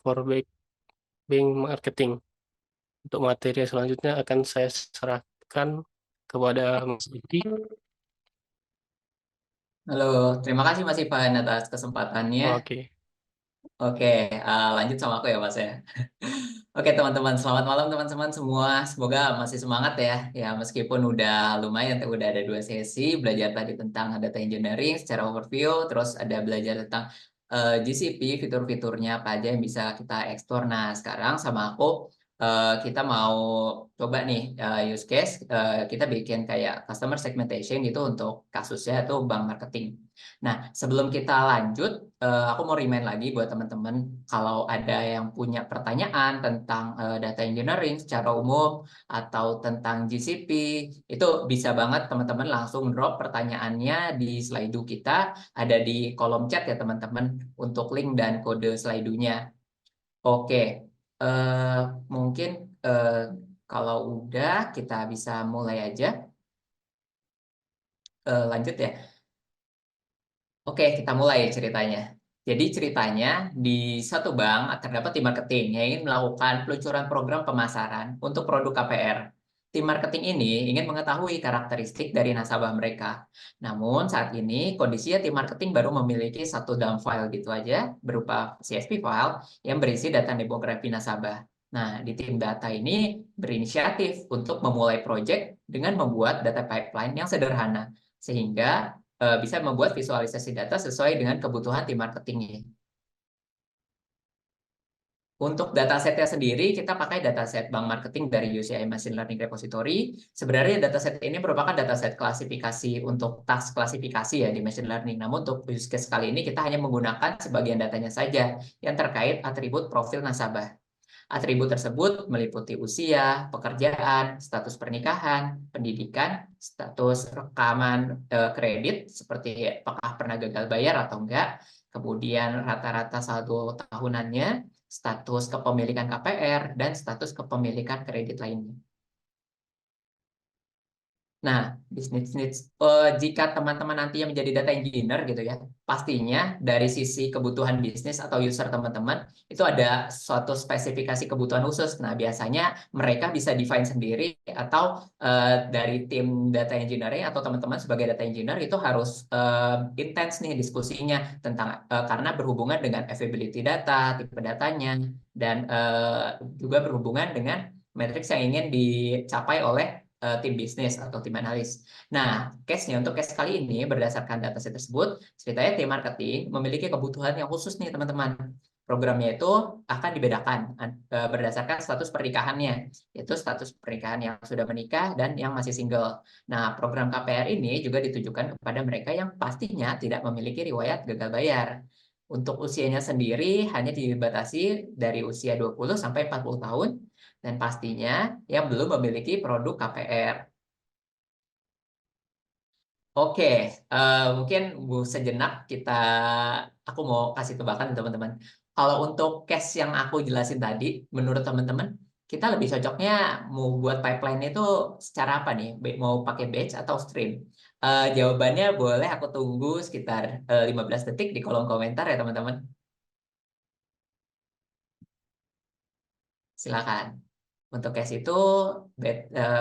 [SPEAKER 3] for bank marketing. Untuk materi selanjutnya akan saya serahkan kepada Mas Diki.
[SPEAKER 4] Halo, terima kasih Mas Ivan atas kesempatannya.
[SPEAKER 3] Oke.
[SPEAKER 4] Oke, lanjut sama aku ya Mas ya. Oke teman-teman, selamat malam teman-teman semua. Semoga masih semangat ya. Ya meskipun udah lumayan, udah ada 2 sesi belajar tadi tentang data engineering secara overview, terus ada belajar tentang GCP, fitur-fiturnya apa aja yang bisa kita eksplor. Nah sekarang sama aku kita mau coba nih use case, kita bikin kayak customer segmentation gitu untuk kasusnya itu bank marketing. Nah sebelum kita lanjut, aku mau remind lagi buat teman-teman kalau ada yang punya pertanyaan tentang data engineering secara umum atau tentang GCP, itu bisa banget teman-teman langsung drop pertanyaannya di Slido kita, ada di kolom chat ya teman-teman untuk link dan kode Slido-nya. Oke, eh, mungkin eh, kalau udah kita bisa mulai aja. Lanjut ya. Oke, kita mulai ceritanya. Jadi ceritanya di satu bank terdapat tim marketing yang ingin melakukan peluncuran program pemasaran untuk produk KPR. Tim marketing ini ingin mengetahui karakteristik dari nasabah mereka. Namun saat ini kondisinya tim marketing baru memiliki satu dump file gitu aja berupa CSV file yang berisi data demografi nasabah. Nah, di tim data ini berinisiatif untuk memulai project dengan membuat data pipeline yang sederhana sehingga bisa membuat visualisasi data sesuai dengan kebutuhan tim marketingnya. Untuk datasetnya sendiri, kita pakai dataset bank marketing dari UCI Machine Learning Repository. Sebenarnya dataset ini merupakan dataset klasifikasi untuk task klasifikasi ya di machine learning. Namun untuk use case kali ini kita hanya menggunakan sebagian datanya saja yang terkait atribut profil nasabah. Atribut tersebut meliputi usia, pekerjaan, status pernikahan, pendidikan, status rekaman kredit seperti apakah pernah gagal bayar atau enggak, kemudian rata-rata saldo tahunannya, status kepemilikan KPR, dan status kepemilikan kredit lainnya. Nah, bisnis needs, jika teman-teman nantinya menjadi data engineer gitu ya, pastinya dari sisi kebutuhan bisnis atau user teman-teman, itu ada suatu spesifikasi kebutuhan khusus. Nah, biasanya mereka bisa define sendiri atau dari tim data engineering atau teman-teman sebagai data engineer itu harus intens nih diskusinya tentang, karena berhubungan dengan availability data, tipe datanya, dan juga berhubungan dengan matriks yang ingin dicapai oleh tim bisnis atau tim analis. Nah, case-nya untuk case kali ini berdasarkan dataset tersebut, ceritanya tim marketing memiliki kebutuhan yang khusus nih teman-teman. Programnya itu akan dibedakan berdasarkan status pernikahannya, yaitu status pernikahan yang sudah menikah dan yang masih single. Nah, program KPR ini juga ditujukan kepada mereka yang pastinya tidak memiliki riwayat gagal bayar. Untuk usianya sendiri hanya dibatasi dari usia 20 sampai 40 tahun dan pastinya yang belum memiliki produk KPR. Oke, mungkin sejenak aku mau kasih tebakan teman-teman. Kalau untuk case yang aku jelasin tadi, menurut teman-teman, kita lebih cocoknya mau buat pipeline itu secara apa nih? Mau pakai batch atau stream? Jawabannya boleh aku tunggu sekitar 15 detik di kolom komentar ya teman-teman. Silakan. Untuk case itu,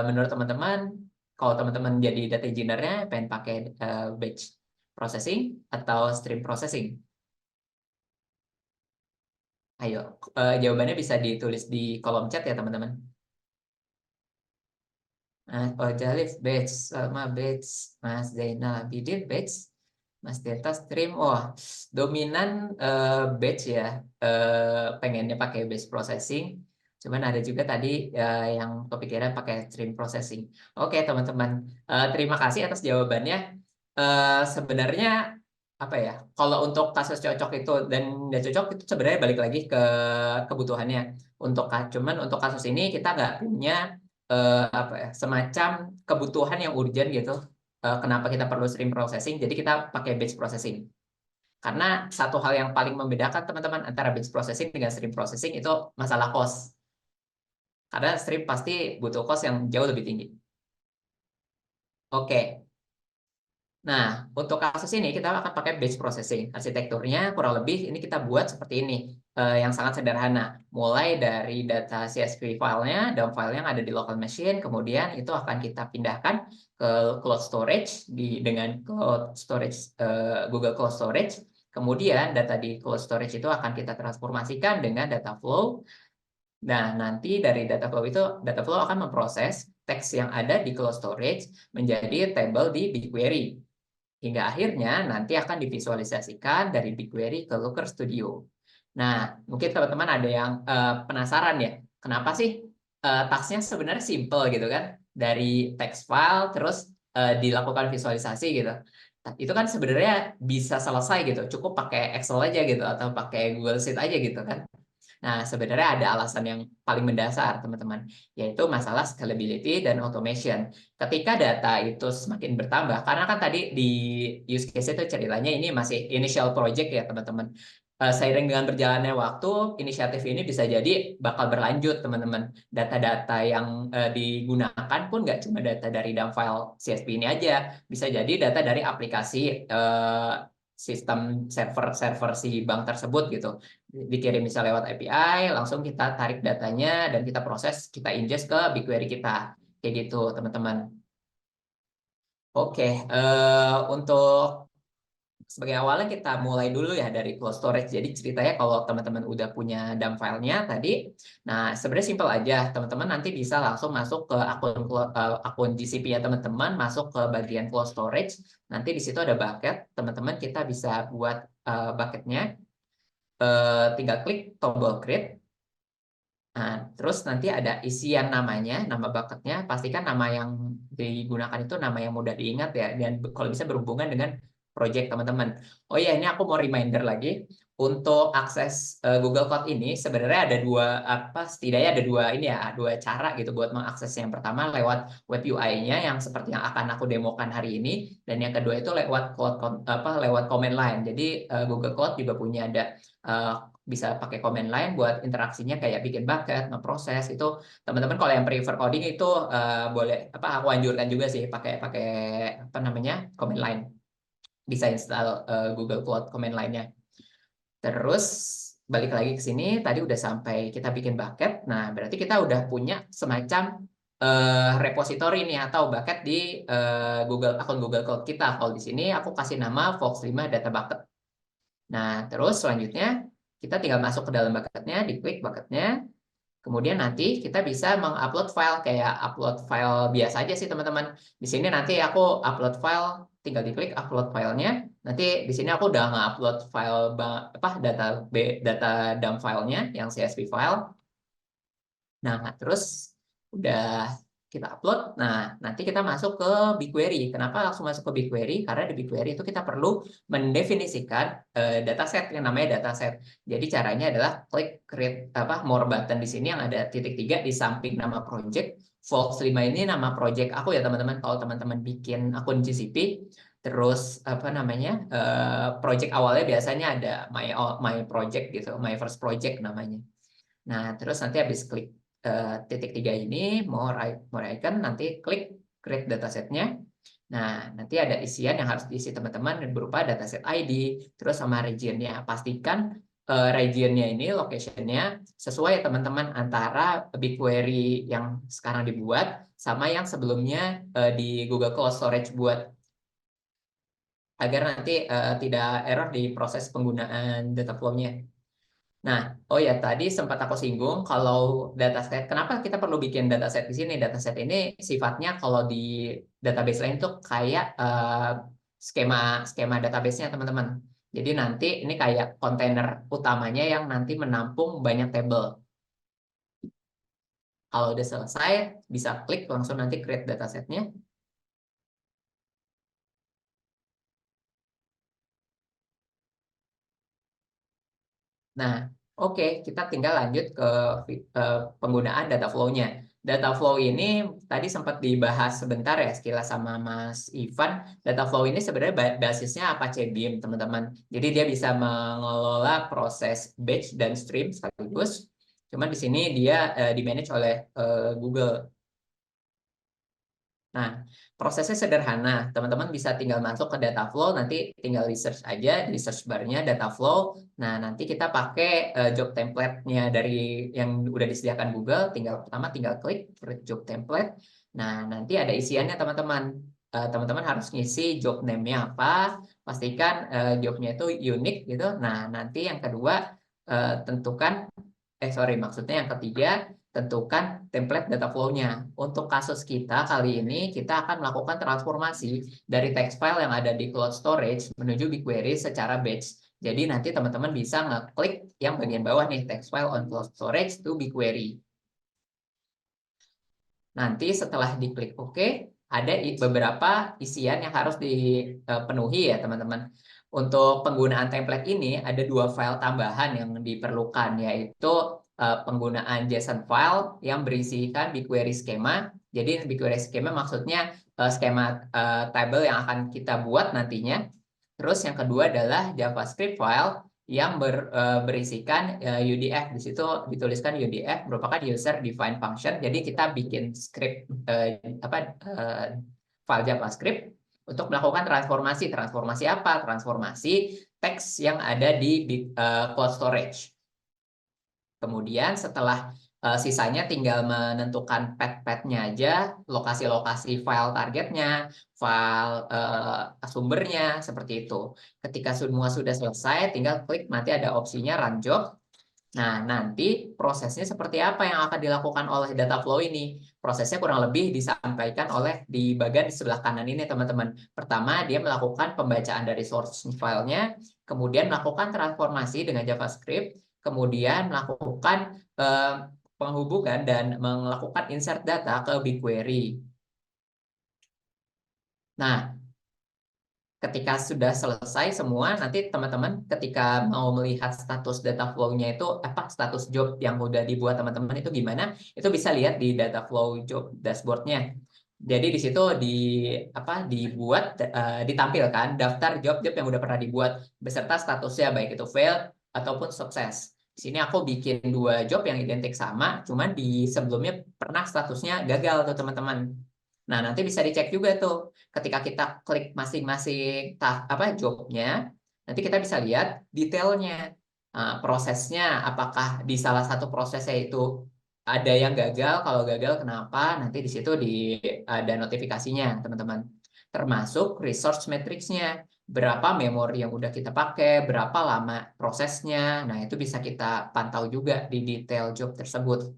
[SPEAKER 4] menurut teman-teman, kalau teman-teman jadi data engineer-nya pengen pakai batch processing atau stream processing? Ayo, jawabannya bisa ditulis di kolom chat ya teman-teman. Oh Jalif batch, sama batch, Mas Zainal Abidin batch, Mas Deta stream. Oh, dominan batch ya, pengennya pakai batch processing. Cuman ada juga tadi yang kepikiran pakai stream processing. Oke teman-teman, terima kasih atas jawabannya. Sebenarnya apa ya? Kalau untuk kasus cocok itu dan nggak cocok itu sebenarnya balik lagi ke kebutuhannya. Cuman untuk kasus ini kita nggak punya apa ya, semacam kebutuhan yang urgent gitu. Kenapa kita perlu stream processing? Jadi kita pakai batch processing. Karena satu hal yang paling membedakan teman-teman antara batch processing dengan stream processing itu masalah cost. Karena stream pasti butuh cost yang jauh lebih tinggi. Oke. Nah, untuk kasus ini kita akan pakai batch processing. Arsitekturnya kurang lebih ini kita buat seperti ini, yang sangat sederhana. Mulai dari data CSV filenya, dump file yang ada di local machine, kemudian itu akan kita pindahkan ke cloud storage dengan cloud storage Google Cloud Storage. Kemudian data di cloud storage itu akan kita transformasikan dengan data flow. Nah, nanti dari data flow akan memproses teks yang ada di cloud storage menjadi table di BigQuery. Hingga akhirnya nanti akan divisualisasikan dari BigQuery ke Looker Studio. Nah, mungkin teman-teman ada yang penasaran ya, kenapa sih tasknya sebenarnya simple gitu kan? Dari text file terus dilakukan visualisasi gitu. Itu kan sebenarnya bisa selesai gitu, cukup pakai Excel aja gitu atau pakai Google Sheet aja gitu kan. Nah, sebenarnya ada alasan yang paling mendasar, teman-teman, yaitu masalah scalability dan automation. Ketika data itu semakin bertambah, karena kan tadi di use case itu ceritanya ini masih initial project ya, teman-teman. Seiring dengan berjalannya waktu, inisiatif ini bisa jadi bakal berlanjut, teman-teman. Data-data yang digunakan pun nggak cuma data dari dump file CSV ini aja, bisa jadi data dari aplikasi sistem server si bank tersebut gitu. Dikirim misalnya lewat API, langsung kita tarik datanya dan kita proses, kita ingest ke BigQuery kita. Kayak gitu, teman-teman. Oke, untuk sebagai awalnya kita mulai dulu ya dari cloud storage. Jadi ceritanya kalau teman-teman udah punya dump filenya tadi, nah sebenarnya simpel aja. Teman-teman nanti bisa langsung masuk ke akun GCP ya teman-teman, masuk ke bagian cloud storage. Nanti di situ ada bucket. Teman-teman kita bisa buat bucketnya. Tinggal klik tombol create. Nah, terus nanti ada isian namanya, nama bucketnya, pastikan nama yang digunakan itu nama yang mudah diingat ya, dan kalau bisa berhubungan dengan project teman-teman. Oh ya, ini aku mau reminder lagi, untuk akses Google Cloud ini sebenarnya ada setidaknya ada dua cara gitu buat mengakses. Yang pertama lewat web UI-nya yang seperti yang akan aku demokan hari ini, dan yang kedua itu lewat lewat command line. Jadi Google Cloud juga punya ada bisa pakai command line buat interaksinya kayak bikin bucket, ngeproses itu. Teman-teman kalau yang prefer coding itu boleh aku anjurkan juga sih pakai command line. Bisa install Google Cloud command line-nya. Terus balik lagi ke sini, tadi udah sampai kita bikin bucket. Nah, berarti kita udah punya semacam repository nih atau bucket di akun Google Cloud kita. Kalau di sini aku kasih nama Fox 5 Data Bucket. Nah, terus selanjutnya kita tinggal masuk ke dalam bucketnya, diklik bucketnya. Kemudian nanti kita bisa mengupload file kayak upload file biasa aja sih teman-teman. Di sini nanti aku upload file, tinggal diklik upload filenya. Nanti di sini aku udah nge-upload file data dump filenya yang CSV file. Nah, terus udah kita upload. Nah, nanti kita masuk ke BigQuery. Kenapa langsung masuk ke BigQuery? Karena di BigQuery itu kita perlu mendefinisikan dataset yang namanya dataset. Jadi caranya adalah klik create more button di sini yang ada titik 3 di samping nama project. Fox 5 ini nama project aku ya teman-teman. Kalau teman-teman bikin akun GCP, Terus apa namanya, project awalnya biasanya ada my project gitu, my first project namanya. Nah, terus nanti habis klik titik 3 ini, more icon, nanti klik create datasetnya. Nah, nanti ada isian yang harus diisi teman-teman berupa dataset ID, terus sama regionnya. Pastikan regionnya ini, locationnya sesuai ya teman-teman antara BigQuery yang sekarang dibuat sama yang sebelumnya di Google Cloud Storage buat, agar nanti tidak error di proses penggunaan data flow-nya. Nah, oh ya, tadi sempat aku singgung kalau dataset, kenapa kita perlu bikin dataset di sini? Dataset ini sifatnya kalau di database lain tuh kayak skema skema database-nya teman-teman. Jadi nanti ini kayak kontainer utamanya yang nanti menampung banyak tabel. Kalau udah selesai, bisa klik langsung nanti create datasetnya. Nah, oke, kita tinggal lanjut ke penggunaan data flow-nya. Data flow ini tadi sempat dibahas sebentar ya sekilas sama Mas Ivan. Data flow ini sebenarnya basisnya Apache Beam, teman-teman. Jadi dia bisa mengelola proses batch dan stream sekaligus. Cuman di sini dia di-manage oleh Google. Nah, prosesnya sederhana. Teman-teman bisa tinggal masuk ke data flow, nanti tinggal di search aja di search bar-nya data flow. Nah, nanti kita pakai job template-nya dari yang udah disediakan Google. Pertama tinggal klik create job template. Nah, nanti ada isiannya teman-teman. Teman-teman harus ngisi job name-nya apa. Pastikan jobnya itu unik gitu. Nah, nanti yang kedua tentukan maksudnya yang ketiga, tentukan template data flow-nya. Untuk kasus kita kali ini, kita akan melakukan transformasi dari text file yang ada di cloud storage menuju BigQuery secara batch. Jadi nanti teman-teman bisa ngeklik yang bagian bawah nih, text file on cloud storage to BigQuery. Nanti setelah diklik OK, ada beberapa isian yang harus dipenuhi ya teman-teman. Untuk penggunaan template ini ada 2 file tambahan yang diperlukan, yaitu penggunaan JSON file yang berisikan BigQuery schema. Jadi BigQuery schema maksudnya skema table yang akan kita buat nantinya. Terus yang kedua adalah JavaScript file yang berisikan UDF. Di situ dituliskan UDF merupakan user defined function. Jadi kita bikin script file JavaScript untuk melakukan transformasi. Transformasi apa? Transformasi teks yang ada di cloud storage. Kemudian setelah sisanya tinggal menentukan path-nya aja, lokasi-lokasi file targetnya, file sumbernya, seperti itu. Ketika semua sudah selesai, tinggal klik nanti ada opsinya run job. Nah, nanti prosesnya seperti apa yang akan dilakukan oleh data flow ini? Prosesnya kurang lebih disampaikan oleh di bagian di sebelah kanan ini, teman-teman. Pertama, dia melakukan pembacaan dari source filenya, kemudian melakukan transformasi dengan JavaScript, kemudian melakukan penghubungan dan melakukan insert data ke BigQuery. Nah, ketika sudah selesai semua, nanti teman-teman ketika mau melihat status data flow-nya itu status job yang udah dibuat teman-teman itu gimana, itu bisa lihat di data flow job dashboard-nya. Jadi di situ ditampilkan daftar job-job yang udah pernah dibuat beserta statusnya baik itu failed ataupun sukses. Di sini aku bikin 2 job yang identik sama, cuman di sebelumnya pernah statusnya gagal tuh teman-teman. Nah, nanti bisa dicek juga tuh ketika kita klik masing-masing jobnya, nanti kita bisa lihat detailnya, prosesnya, apakah di salah satu prosesnya itu ada yang gagal, kalau gagal kenapa, nanti di situ ada notifikasinya teman-teman. Termasuk resource matrix-nya, berapa memori yang udah kita pakai, berapa lama prosesnya, nah itu bisa kita pantau juga di detail job tersebut.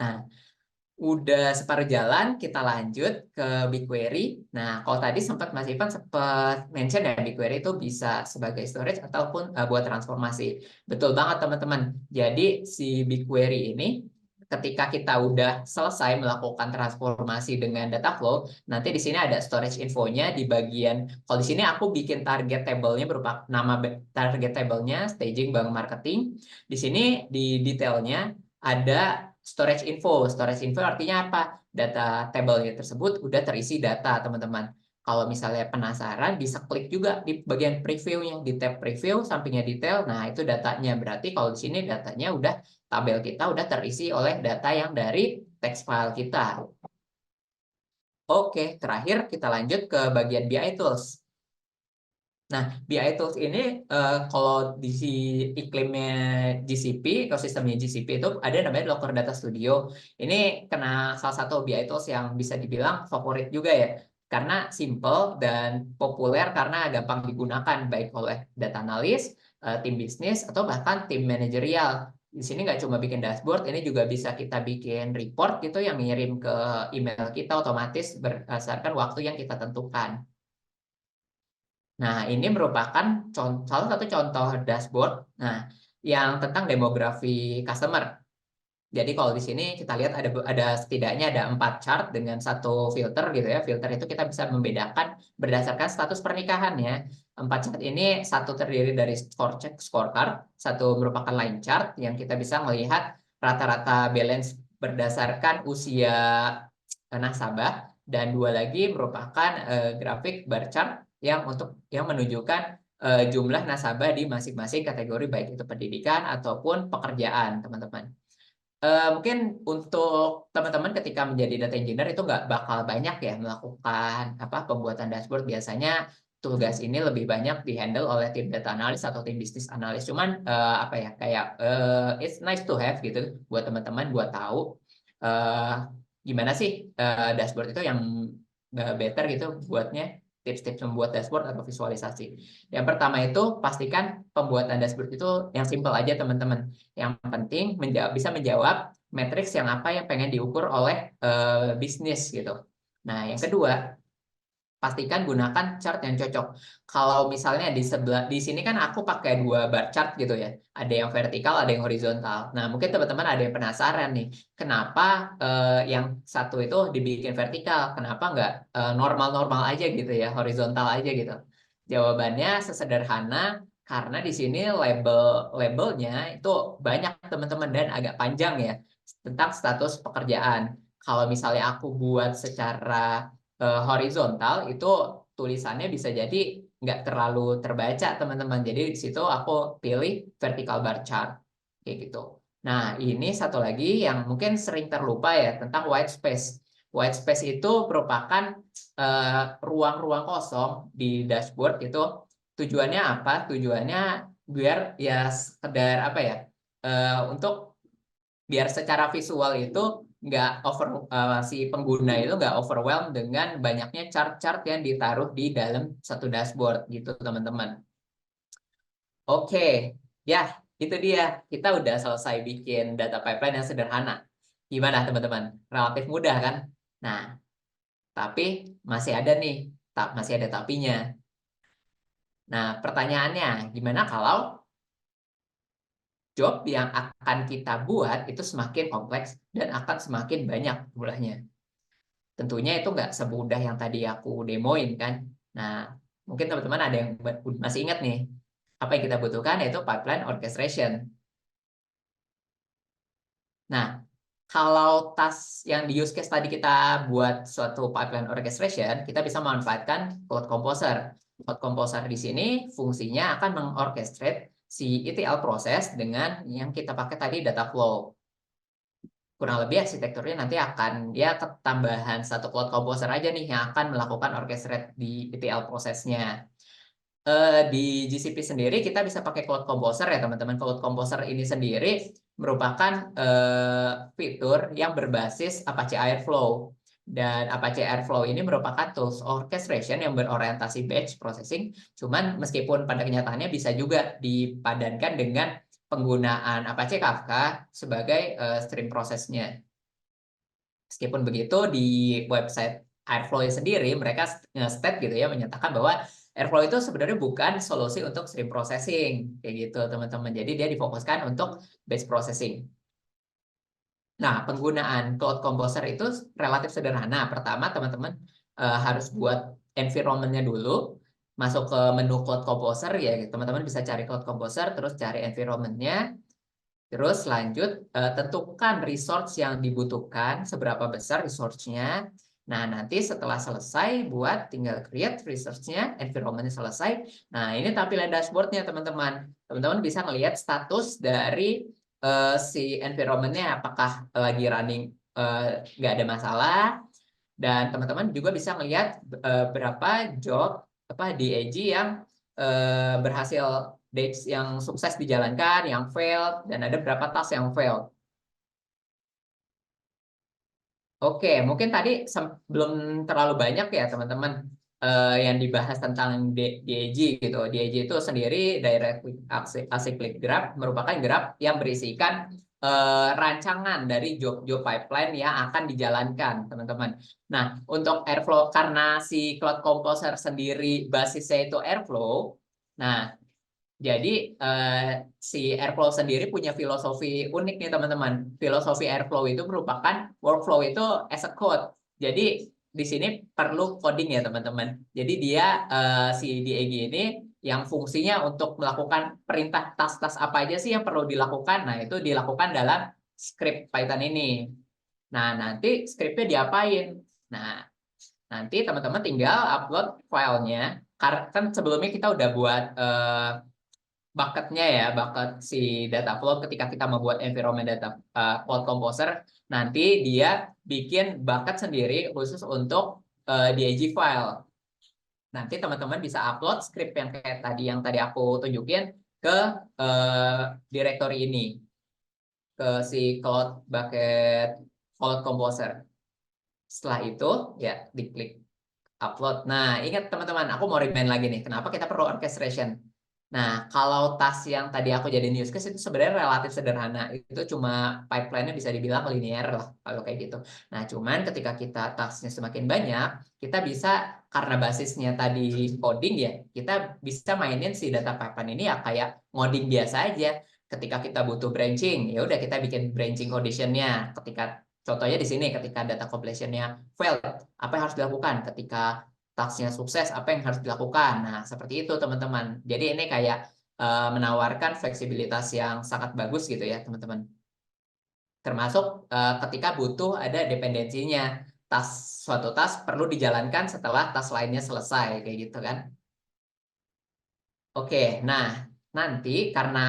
[SPEAKER 4] Nah, udah separuh jalan, kita lanjut ke BigQuery. Nah, kalau tadi Mas Ivan sempat mention ya, BigQuery itu bisa sebagai storage ataupun buat transformasi. Betul banget teman-teman. Jadi si BigQuery ini ketika kita udah selesai melakukan transformasi dengan data flow, nanti di sini ada storage infonya di bagian, kalau di sini aku bikin target table-nya berupa nama target table-nya, staging, bank marketing. Di sini di detailnya ada storage info. Storage info artinya apa? Data table tersebut udah terisi data, teman-teman. Kalau misalnya penasaran, bisa klik juga di bagian preview-nya, di tab preview, sampingnya detail. Nah, itu datanya. Berarti kalau di sini datanya udah, tabel kita udah terisi oleh data yang dari text file kita. Oke, terakhir kita lanjut ke bagian BI Tools. Nah, BI Tools ini kalau di iklimnya GCP, ekosistemnya GCP itu ada namanya Locker Data Studio. Ini kena salah satu BI Tools yang bisa dibilang favorit juga ya. Karena simple dan populer karena gampang digunakan baik oleh data analis, tim bisnis, atau bahkan tim manajerial. Di sini nggak cuma bikin dashboard, ini juga bisa kita bikin report gitu yang ngirim ke email kita otomatis berdasarkan waktu yang kita tentukan. Nah, ini merupakan salah satu contoh dashboard. Nah, yang tentang demografi customer. Jadi kalau di sini kita lihat ada setidaknya ada 4 chart dengan satu filter gitu ya. Filter itu kita bisa membedakan berdasarkan status pernikahan ya. 4 chart ini satu terdiri dari scorecard, satu merupakan line chart yang kita bisa melihat rata-rata balance berdasarkan usia nasabah, dan 2 lagi merupakan grafik bar chart yang menunjukkan jumlah nasabah di masing-masing kategori baik itu pendidikan ataupun pekerjaan, teman-teman. Mungkin untuk teman-teman ketika menjadi data engineer itu nggak bakal banyak ya melakukan pembuatan dashboard. Biasanya tugas ini lebih banyak dihandle oleh tim data analis atau tim bisnis analis. Cuman it's nice to have gitu buat teman-teman buat tahu gimana sih dashboard itu yang better gitu buatnya, tips-tips membuat dashboard atau visualisasi. Yang pertama itu pastikan pembuatan dashboard itu yang simple aja teman-teman. Yang penting bisa menjawab matriks yang apa yang pengen diukur oleh bisnis gitu. Nah, yang kedua, pastikan gunakan chart yang cocok. Kalau misalnya di sini kan aku pakai 2 bar chart gitu ya. Ada yang vertikal, ada yang horizontal. Nah, mungkin teman-teman ada yang penasaran nih, kenapa yang satu itu dibikin vertikal, kenapa nggak normal-normal aja gitu ya, horizontal aja gitu. Jawabannya sesederhana karena di sini labelnya itu banyak teman-teman dan agak panjang ya tentang status pekerjaan. Kalau misalnya aku buat secara horizontal itu tulisannya bisa jadi nggak terlalu terbaca teman-teman. Jadi di situ aku pilih vertical bar chart kayak gitu. Nah, ini satu lagi yang mungkin sering terlupa ya tentang white space. White space itu merupakan ruang-ruang kosong di dashboard itu. Tujuannya apa? Tujuannya biar ya sekedar untuk biar secara visual itu nggak si pengguna itu nggak overwhelmed dengan banyaknya chart-chart yang ditaruh di dalam satu dashboard gitu teman-teman. Oke, ya itu dia, kita udah selesai bikin data pipeline yang sederhana. Gimana teman-teman? Relatif mudah kan? Nah, tapi masih ada nih, masih ada tapinya. Nah, pertanyaannya, gimana kalau job yang akan kita buat itu semakin kompleks dan akan semakin banyak jumlahnya? Tentunya itu nggak semudah yang tadi aku demoin kan. Nah, mungkin teman-teman ada yang masih ingat nih, apa yang kita butuhkan yaitu pipeline orchestration. Nah, kalau tas yang di use case tadi kita buat suatu pipeline orchestration, kita bisa memanfaatkan Cloud Composer. Cloud Composer di sini fungsinya akan mengorchestrate si ETL proses dengan yang kita pakai tadi data flow. Kurang lebih arsitekturnya nanti akan ya ketambahan satu Cloud Composer aja nih yang akan melakukan orchestrate di ETL prosesnya. Di GCP sendiri kita bisa pakai Cloud Composer ya teman-teman. Cloud Composer ini sendiri merupakan fitur yang berbasis Apache Airflow. Dan Apache Airflow ini merupakan tools orchestration yang berorientasi batch processing. Cuman meskipun pada kenyataannya bisa juga dipadankan dengan penggunaan Apache Kafka sebagai stream prosesnya. Meskipun begitu di website Airflow sendiri mereka nge-state gitu ya, menyatakan bahwa Airflow itu sebenarnya bukan solusi untuk stream processing kayak gitu teman-teman. Jadi dia difokuskan untuk batch processing. Nah, penggunaan Cloud Composer itu relatif sederhana. Pertama, teman-teman harus buat environment-nya dulu. Masuk ke menu Cloud Composer ya, teman-teman bisa cari Cloud Composer, terus cari environment-nya. Terus lanjut, tentukan resource yang dibutuhkan, seberapa besar resource-nya. Nah, nanti setelah selesai buat tinggal create research-nya, environment-nya selesai. Nah, ini tampilan dashboard-nya teman-teman. Teman-teman bisa ngelihat status dari si environment-nya apakah lagi running nggak ada masalah. Dan teman-teman juga bisa melihat berapa job di AG yang berhasil dates yang sukses dijalankan, yang failed, dan ada berapa task yang failed. Oke, mungkin tadi belum terlalu banyak ya teman-teman yang dibahas tentang DAG gitu. DAG itu sendiri Direct Acyclic Graph merupakan graph yang berisikan rancangan dari job-job pipeline yang akan dijalankan, teman-teman. Nah, untuk Airflow karena si Cloud Composer sendiri basisnya itu Airflow. Nah, jadi si Airflow sendiri punya filosofi unik nih teman-teman. Filosofi Airflow itu merupakan workflow itu as a code. Jadi di sini perlu coding ya teman-teman. Jadi dia si DAG ini yang fungsinya untuk melakukan perintah tas-tas apa aja sih yang perlu dilakukan. Nah itu dilakukan dalam script Python ini. Nah nanti scriptnya diapain? Nah nanti teman-teman tinggal upload filenya. Karena kan sebelumnya kita udah buat bucketnya ya, bucket si data flow ketika kita membuat environment data Cloud Composer, nanti dia bikin bucket sendiri khusus untuk DAG file. Nanti teman-teman bisa upload script yang kayak tadi yang tadi aku tunjukin ke directory ini, ke si Cloud Bucket Cloud Composer. Setelah itu ya diklik upload. Nah, ingat teman-teman, aku mau remind lagi nih, kenapa kita perlu orchestration. Nah, kalau task yang tadi aku jadiin use case itu sebenarnya relatif sederhana. Itu cuma pipeline-nya bisa dibilang linear lah kalau kayak gitu. Nah, cuman ketika kita tasknya semakin banyak, kita bisa karena basisnya tadi coding ya, kita bisa mainin si data pipeline ini ya kayak ngoding biasa aja. Ketika kita butuh branching, ya udah kita bikin branching condition-nya. Ketika contohnya di sini, ketika data completion-nya failed, apa yang harus dilakukan? Ketika tasknya sukses, apa yang harus dilakukan? Nah, seperti itu teman-teman. Jadi ini kayak menawarkan fleksibilitas yang sangat bagus gitu ya teman-teman. Termasuk ketika butuh ada dependensinya. Suatu task perlu dijalankan setelah task lainnya selesai, kayak gitu kan. Oke, nah nanti karena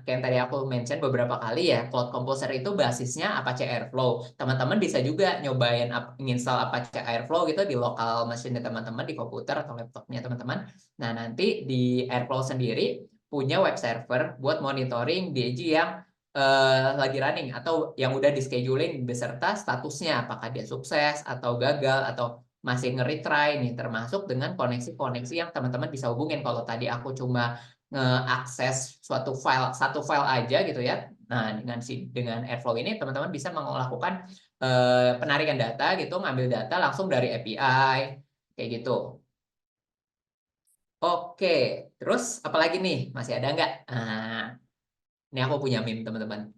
[SPEAKER 4] kayak yang tadi aku mention beberapa kali ya, Cloud Composer itu basisnya Apache Airflow. Teman-teman bisa juga nyobain menginstal Apache Airflow gitu di lokal mesin teman-teman, di komputer atau laptopnya teman-teman. Nah nanti di Airflow sendiri punya web server buat monitoring DAG yang lagi running atau yang udah di scheduling beserta statusnya, apakah dia sukses atau gagal atau masih nge-retry nih, termasuk dengan koneksi-koneksi yang teman-teman bisa hubungin. Kalau tadi aku cuma nge-akses satu file aja gitu ya. Nah, dengan Airflow ini teman-teman bisa melakukan penarikan data gitu, ngambil data langsung dari API kayak gitu. Oke, terus apalagi nih? Masih ada nggak? Nah, ini aku punya meme teman-teman.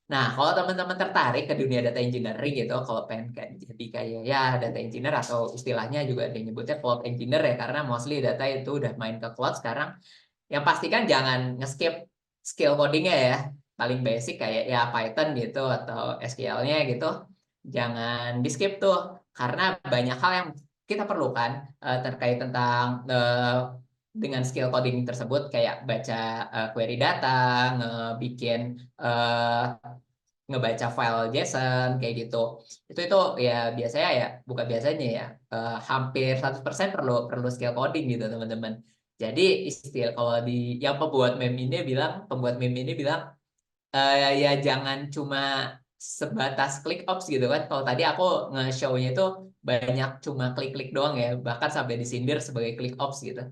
[SPEAKER 4] Nah, kalau teman-teman tertarik ke dunia data engineering gitu, kalau pengen jadi kayak ya data engineer atau istilahnya juga ada yang nyebutnya cloud engineer ya, karena mostly data itu udah main ke cloud sekarang. Yang pastikan jangan nge-skip skill codingnya ya, paling basic kayak ya Python gitu atau SQL-nya gitu, jangan di-skip tuh, karena banyak hal yang kita perlukan terkait tentang dengan skill coding tersebut kayak baca query data, ngebikin ngebaca file JSON kayak gitu. Itu ya biasanya ya bukan biasanya ya hampir 100% perlu skill coding gitu teman-teman. Jadi istilah kalau di yang pembuat meme ini bilang ya jangan cuma sebatas click ops gitu kan. Kalau tadi aku nge-show-nya itu banyak cuma klik-klik doang ya, bahkan sampai disindir sebagai click ops gitu.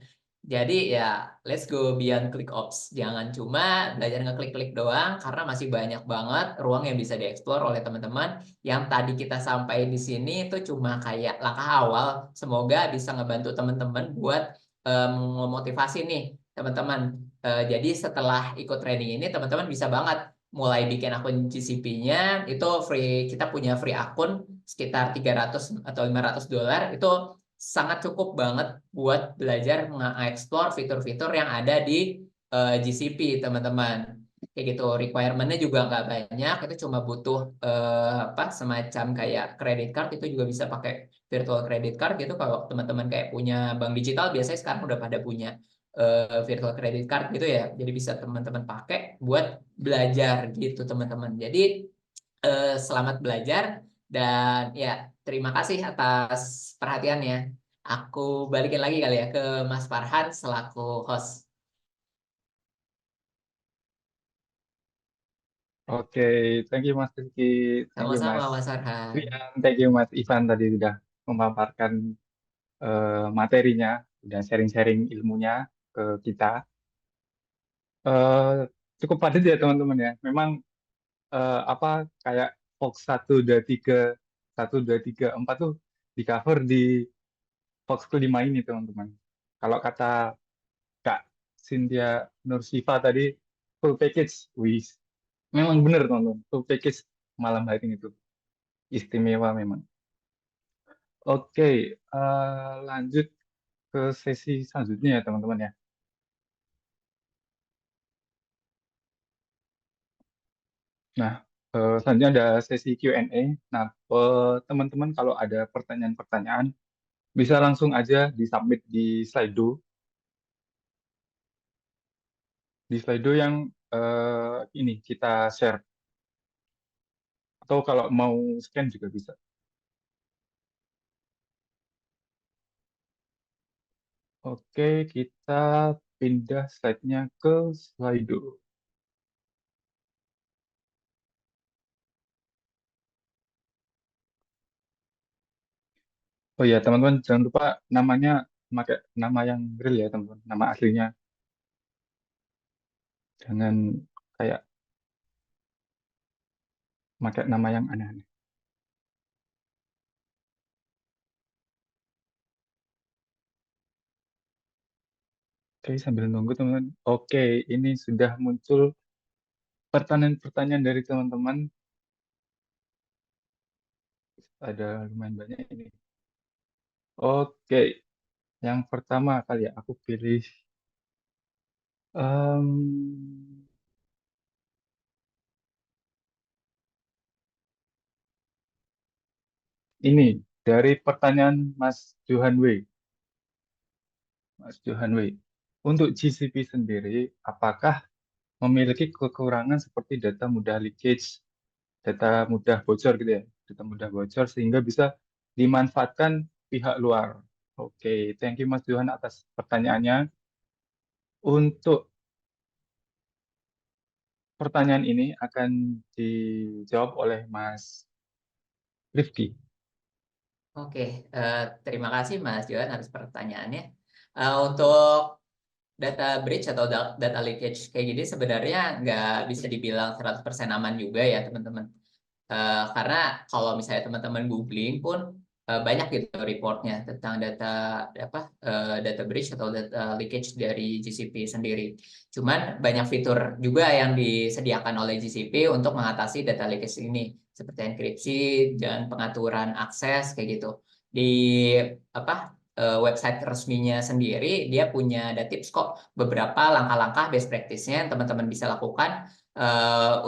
[SPEAKER 4] Jadi ya let's go beyond click ops. Jangan cuma belajar ngeklik-klik doang karena masih banyak banget ruang yang bisa dieksplor oleh teman-teman. Yang tadi kita sampai di sini itu cuma kayak langkah awal. Semoga bisa ngebantu teman-teman buat memotivasi nih teman-teman. Jadi setelah ikut training ini teman-teman bisa banget mulai bikin akun GCP-nya itu free. Kita punya free akun sekitar 300 atau $500 itu sangat cukup banget buat belajar mengeksplor fitur-fitur yang ada di GCP teman-teman. kayak gitu. Requirement-nya juga nggak banyak, itu cuma butuh apa semacam kayak credit card, itu juga bisa pakai virtual credit card gitu. Kalau teman-teman kayak punya bank digital biasanya sekarang udah pada punya virtual credit card gitu ya. Jadi bisa teman-teman pakai buat belajar gitu teman-teman. Jadi selamat belajar dan ya terima kasih atas perhatiannya. Aku balikin lagi kali ya ke Mas Farhan selaku host.
[SPEAKER 1] Oke, thank you Mas Rizky, thank you
[SPEAKER 4] Sama-sama
[SPEAKER 1] Mas
[SPEAKER 4] Mas Farhan.
[SPEAKER 1] Rian, thank you Mas Ivan tadi sudah memaparkan materinya, dan sharing-sharing ilmunya ke kita. Eh, Cukup padat ya teman-teman ya. Memang apa kayak Fox 1, 2, 3, 4 tuh di cover di Fox kelima ini teman-teman. Kalau kata Kak Cynthia Nursifa tadi, full package, wih, memang benar teman-teman, full package malam hari ini tuh istimewa memang. Oke, lanjut ke sesi selanjutnya ya teman-teman ya. Nah, selanjutnya ada sesi Q&A. Nah, teman-teman kalau ada pertanyaan-pertanyaan bisa langsung aja di-submit di Slido yang ini kita share. Atau kalau mau scan juga bisa. Oke, kita pindah slide-nya ke Slido. Oh ya, teman-teman jangan lupa namanya pakai nama yang real ya, teman-teman. Nama aslinya. Jangan kayak pakai nama yang aneh-aneh. Oke, sambil nunggu teman-teman. Oke, ini sudah muncul pertanyaan-pertanyaan dari teman-teman. Ada lumayan banyak ini. Oke, yang pertama kali ya, aku pilih em, ini dari pertanyaan Mas Johan W. Mas Johan W. Untuk GCP sendiri, apakah memiliki kekurangan seperti data mudah leakage, data mudah bocor gitu ya, data mudah bocor sehingga bisa dimanfaatkan pihak luar? Oke, thank you Mas Johan atas pertanyaannya. Untuk pertanyaan ini akan dijawab oleh Mas Rifki.
[SPEAKER 4] Oke, terima kasih Mas Johan atas pertanyaannya. Untuk data breach atau data leakage kayak gini sebenarnya nggak bisa dibilang 100% aman juga ya teman-teman. Karena kalau misalnya teman-teman googling pun banyak gitu reportnya tentang data breach atau data leakage dari GCP sendiri. Cuman banyak fitur juga yang disediakan oleh GCP untuk mengatasi data leakage ini seperti enkripsi dan pengaturan akses kayak gitu. Di apa website resminya sendiri dia punya ada tips kok beberapa langkah-langkah best practice-nya yang teman-teman bisa lakukan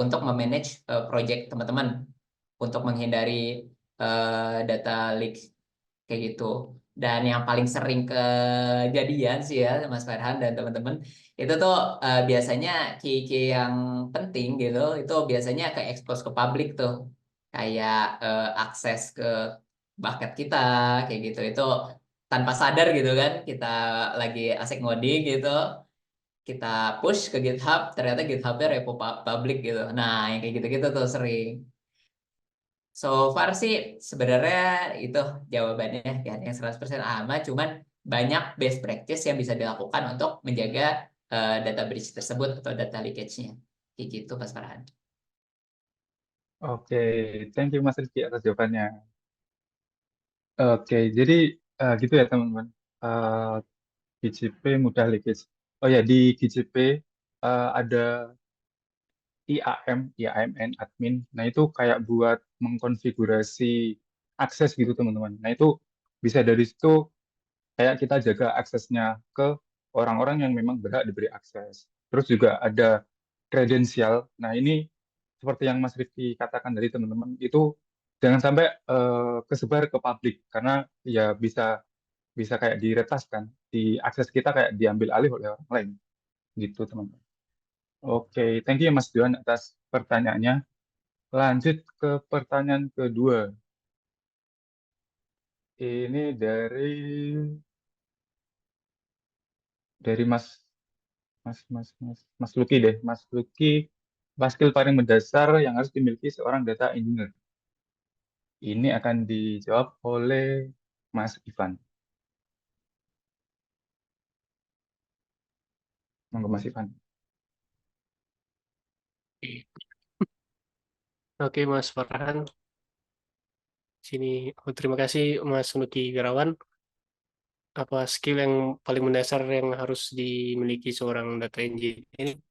[SPEAKER 4] untuk memanage project teman-teman untuk menghindari data leak kayak gitu. Dan yang paling sering kejadian sih ya Mas Farhan dan teman-teman itu tuh biasanya key-key yang penting gitu itu biasanya ke expose ke publik tuh kayak akses ke bucket kita kayak gitu itu tanpa sadar gitu kan kita lagi asik ngoding gitu kita push ke GitHub ternyata GitHub-nya repo publik gitu. Nah, yang kayak gitu-gitu tuh sering. So far sih sebenarnya itu jawabannya ya yang 100% aman, cuman banyak best practice yang bisa dilakukan untuk menjaga data breach tersebut atau data leakage-nya. Kayak gitu, Mas Farhan.
[SPEAKER 1] Oke, thank you Mas Rifki atas jawabannya. Oke, jadi gitu ya teman-teman. Eh, GCP mudah leakage. Oh ya, di GCP ada IAMN admin. Nah, itu kayak buat mengkonfigurasi akses gitu teman-teman. Nah, itu bisa dari situ kayak kita jaga aksesnya ke orang-orang yang memang berhak diberi akses. Terus juga ada kredensial. Nah, ini seperti yang Mas Rifki katakan dari teman-teman, itu jangan sampai kesebar ke publik karena ya bisa bisa kayak diretas kan, diakses kita kayak diambil alih oleh orang lain gitu teman-teman. Oke, thank you Mas Juan atas pertanyaannya. Lanjut ke pertanyaan kedua. Ini dari Mas Lucky deh. Mas Lucky, apa skill paling mendasar yang harus dimiliki seorang data engineer? Ini akan dijawab oleh Mas Ivan. Monggo Mas Ivan.
[SPEAKER 3] Oke, Mas Farhan. Sini, terima kasih Mas Nuki Wirawan. Apa skill yang paling mendasar yang harus dimiliki seorang data engineer?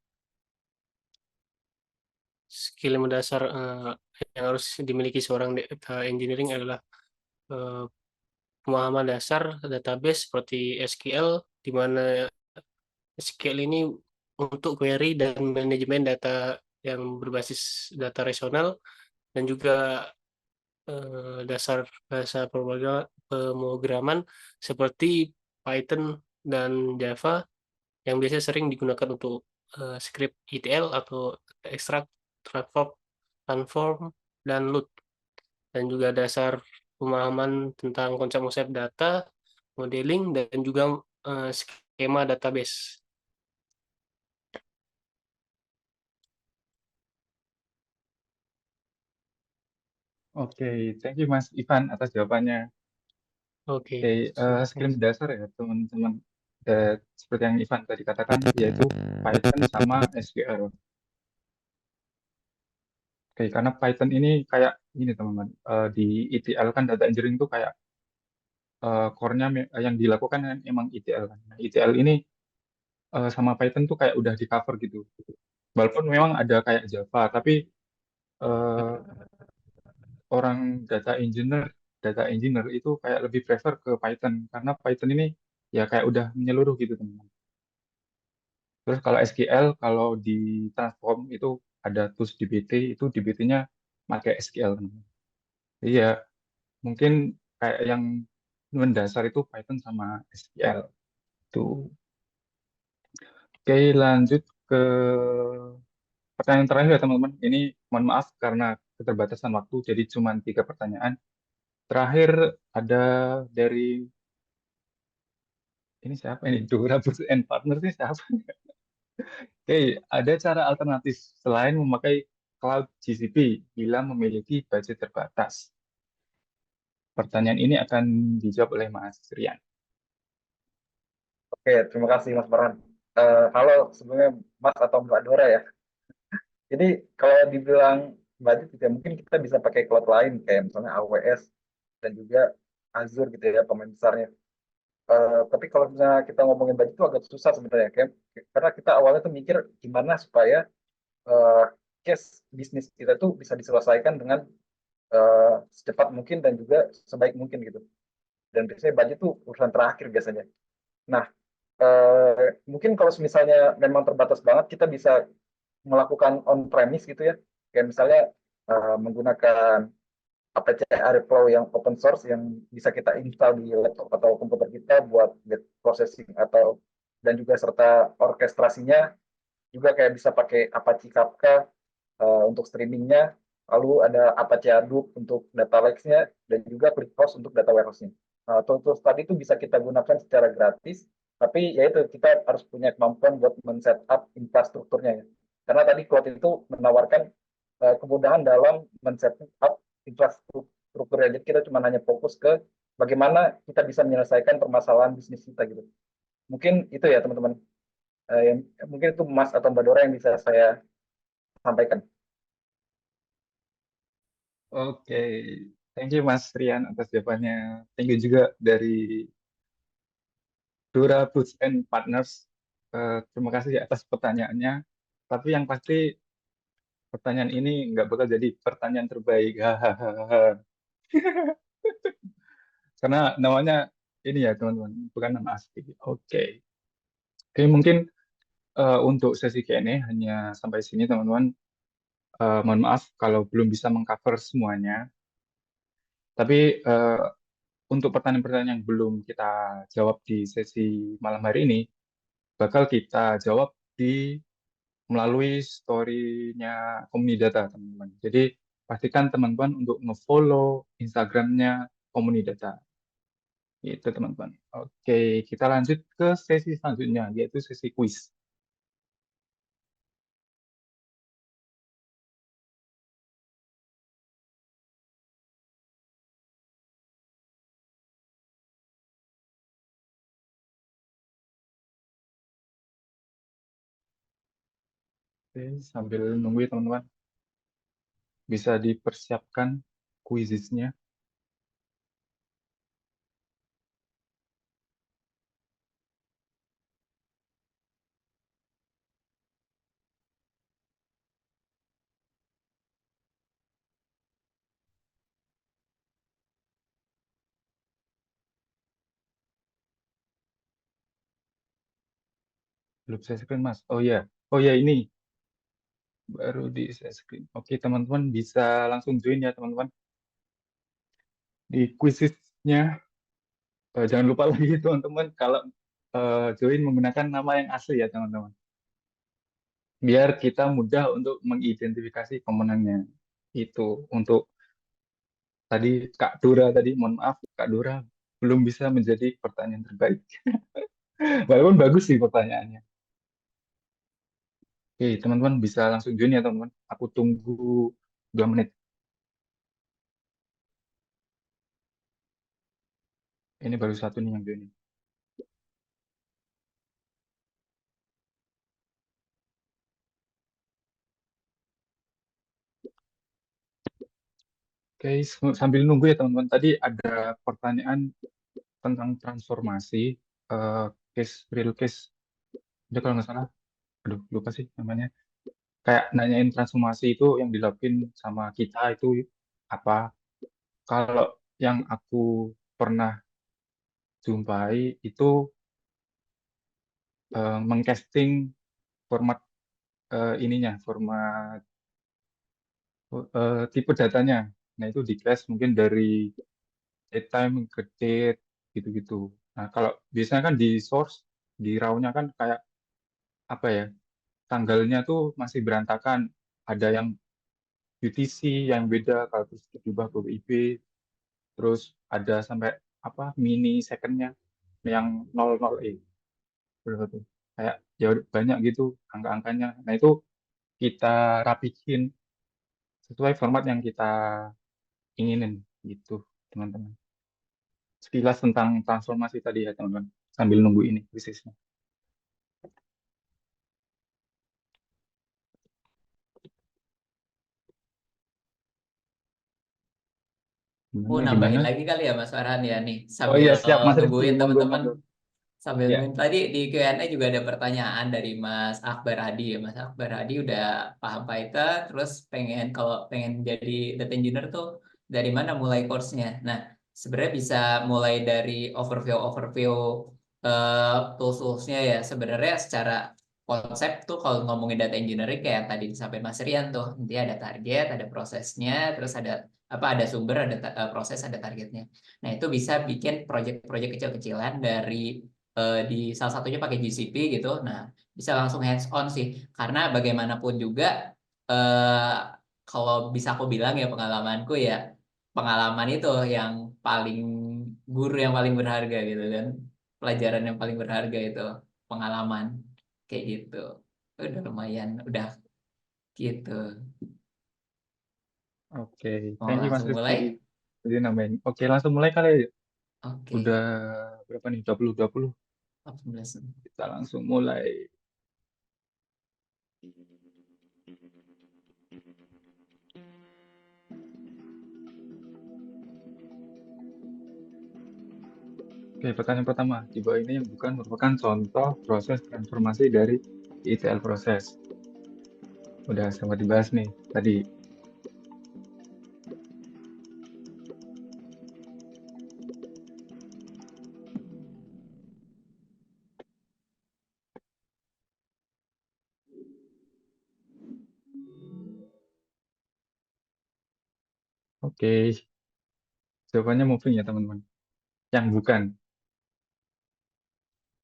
[SPEAKER 3] Skill yang mendasar yang harus dimiliki seorang data engineering adalah eh, pemahaman dasar database seperti SQL, di mana SQL ini untuk query dan manajemen data yang berbasis data rasional, dan juga dasar bahasa pemrograman seperti Python dan Java yang biasanya sering digunakan untuk script ETL atau extract, transform, transform, dan load, dan juga dasar pemahaman tentang konsep-konsep data, modeling, dan juga skema database.
[SPEAKER 1] Oke, thank you Mas Ivan atas jawabannya.
[SPEAKER 3] Oke,
[SPEAKER 1] Oke, skill dasar ya teman-teman. Seperti yang Ivan tadi katakan, yaitu Python sama SQL. Oke, karena Python ini kayak ini teman-teman, di ETL kan data engineering itu kayak core-nya yang dilakukan kan emang ETL kan. Nah, ETL ini sama Python tuh kayak udah di cover gitu. Walaupun memang ada kayak Java, tapi eh, orang data engineer itu kayak lebih prefer ke Python karena Python ini ya kayak udah menyeluruh gitu teman-teman. Terus kalau SQL kalau di transform itu ada tools DBT itu DBT-nya pakai SQL teman-teman. Jadi ya mungkin kayak yang mendasar itu Python sama SQL tuh. Oke, lanjut ke pertanyaan terakhir ya teman-teman. Ini mohon maaf karena keterbatasan waktu, jadi cuma 3 pertanyaan. Terakhir ada dari ini siapa ini? Dora Books and Partners ini siapa? Oke, ada cara alternatif selain memakai cloud GCP bila memiliki budget terbatas. Pertanyaan ini akan dijawab oleh Mas Rian.
[SPEAKER 2] Oke, terima kasih Mas Farhan. Halo sebelumnya Mas atau Mbak Dora ya. Jadi kalau dibilang budget gitu ya, mungkin kita bisa pakai cloud lain kayak misalnya AWS dan juga Azure gitu ya pemain besarnya. Tapi kalau misalnya kita ngomongin budget itu agak susah sebenarnya, kayak karena kita awalnya tuh mikir gimana supaya eh, case bisnis kita tuh bisa diselesaikan dengan secepat mungkin dan juga sebaik mungkin gitu. Dan biasanya budget tuh urusan terakhir biasanya. Nah, mungkin kalau misalnya memang terbatas banget, kita bisa melakukan on premise gitu ya, kayak misalnya menggunakan APC Airflow yang open source yang bisa kita install di laptop atau komputer kita buat processing atau dan juga serta orkestrasinya juga kayak bisa pakai Apache Kafka untuk streamingnya, lalu ada Apache Hadoop untuk data lakes-nya dan juga ClickHouse untuk data warehouse-nya. Tools tadi itu bisa kita gunakan secara gratis, tapi ya itu kita harus punya kemampuan buat men-setup infrastrukturnya ya. Karena tadi cloud itu menawarkan kemudahan dalam men-setup infrastrukturnya. Jadi kita cuma hanya fokus ke bagaimana kita bisa menyelesaikan permasalahan bisnis kita gitu. Mungkin itu ya teman-teman. Mungkin itu Mas atau Mbak Dora yang bisa saya sampaikan.
[SPEAKER 1] Oke, thank you Mas Rian atas jawabannya. Thank you juga dari Dora Books and Partners. Terima kasih atas pertanyaannya. Tapi yang pasti pertanyaan ini nggak bakal jadi pertanyaan terbaik. Hahaha. Karena namanya ini ya teman-teman, bukan nama asli. Oke. Oke, mungkin untuk sesi Q&A hanya sampai sini, teman-teman. Mohon maaf kalau belum bisa mengcover semuanya. Tapi untuk pertanyaan-pertanyaan yang belum kita jawab di sesi malam hari ini, bakal kita jawab di melalui story-nya Komunidata, teman-teman. Jadi pastikan teman-teman untuk nge-follow Instagram-nya Komunidata. Itu teman-teman. Oke, kita lanjut ke sesi selanjutnya, yaitu sesi kuis. Oke, sambil nunggu ya teman-teman, bisa dipersiapkan kuisisnya. Belum saya screen, Mas. Oh ya, ini baru di share screen. Oke, teman-teman bisa langsung join ya, teman-teman. Di quiznya, jangan lupa lagi, teman-teman, kalau join menggunakan nama yang asli ya, teman-teman. Biar kita mudah untuk mengidentifikasi pemenangnya. Itu untuk tadi Kak Dora tadi, mohon maaf, Kak Dora belum bisa menjadi pertanyaan terbaik. Walaupun bagus sih pertanyaannya. Oke, teman-teman bisa langsung join ya, teman-teman. Aku tunggu 2 menit. Ini baru satu nih yang join. Oke, sambil nunggu ya teman-teman. Tadi ada pertanyaan tentang transformasi, eh, real case. Jadi kalau nggak salah, aduh lupa sih namanya. Kayak nanyain transformasi itu yang dilakuin sama kita itu apa. Kalau yang aku pernah jumpai itu mengcasting format format tipe datanya. Nah itu di cache mungkin dari datetime ke date gitu-gitu. Nah kalau biasanya kan di source di raw-nya kan kayak apa ya, tanggalnya tuh masih berantakan, ada yang UTC yang beda kalau terus diubah ke WIB, terus ada sampai apa mini secondnya yang 00 berapa tuh, kayak ya udah banyak gitu angka-angkanya. Nah itu kita rapihin sesuai format yang kita inginin gitu, teman-teman. Sekilas tentang transformasi tadi ya, teman-teman, sambil nunggu ini bisnisnya.
[SPEAKER 4] Oh,
[SPEAKER 1] Gimana
[SPEAKER 4] nambahin
[SPEAKER 1] gimana?
[SPEAKER 4] lagi kali ya Mas Farhan ya nih
[SPEAKER 1] Oh
[SPEAKER 4] sambil
[SPEAKER 1] iya, siap Mas Rizky,
[SPEAKER 4] nungguin
[SPEAKER 1] monggo
[SPEAKER 4] teman-teman.
[SPEAKER 1] monggo.
[SPEAKER 4] Sambil
[SPEAKER 1] Ya,
[SPEAKER 4] nungguin tadi di Q&A juga ada pertanyaan dari Mas Akbar Hadi ya. Mas Akbar Hadi udah paham Python, terus kalau pengen jadi data engineer tuh dari mana mulai course-nya. Nah, sebenarnya bisa mulai dari overview tools-toolsnya ya. Sebenarnya secara konsep tuh kalau ngomongin data engineering kayak yang tadi disampaikan Mas Rian tuh, nanti ada target, ada prosesnya, terus ada sumber, proses, ada targetnya. Nah, itu bisa bikin project-project kecil-kecilan di salah satunya pakai GCP gitu. Nah, bisa langsung hands on sih. Karena bagaimanapun juga eh, kalau bisa aku bilang ya pengalamanku ya pengalaman itu yang paling guru yang paling berharga gitu kan. Pelajaran yang paling berharga itu pengalaman kayak gitu. Udah lumayan, udah gitu.
[SPEAKER 1] oke.
[SPEAKER 4] Mau
[SPEAKER 1] Thank you Mas
[SPEAKER 4] langsung
[SPEAKER 1] Rizky.
[SPEAKER 4] mulai?
[SPEAKER 1] Jadi nambahin. Oke, langsung mulai kali ya. Udah
[SPEAKER 4] Oke.
[SPEAKER 1] berapa nih? 20 20.
[SPEAKER 4] 18.
[SPEAKER 1] Kita langsung mulai. Oke, pertanyaan pertama. Di bawah ini yang bukan merupakan contoh proses transformasi dari ETL proses. Udah sempat dibahas nih tadi. Oke, jawabannya moving ya teman-teman. Yang bukan.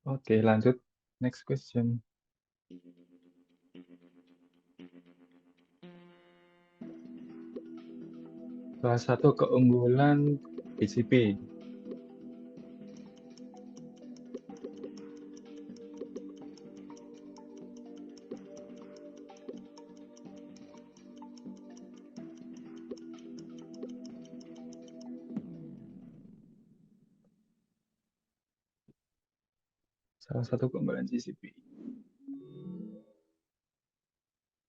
[SPEAKER 1] Oke, lanjut. Next question. Salah satu keunggulan GCP. Salah satu keunggulan GCP.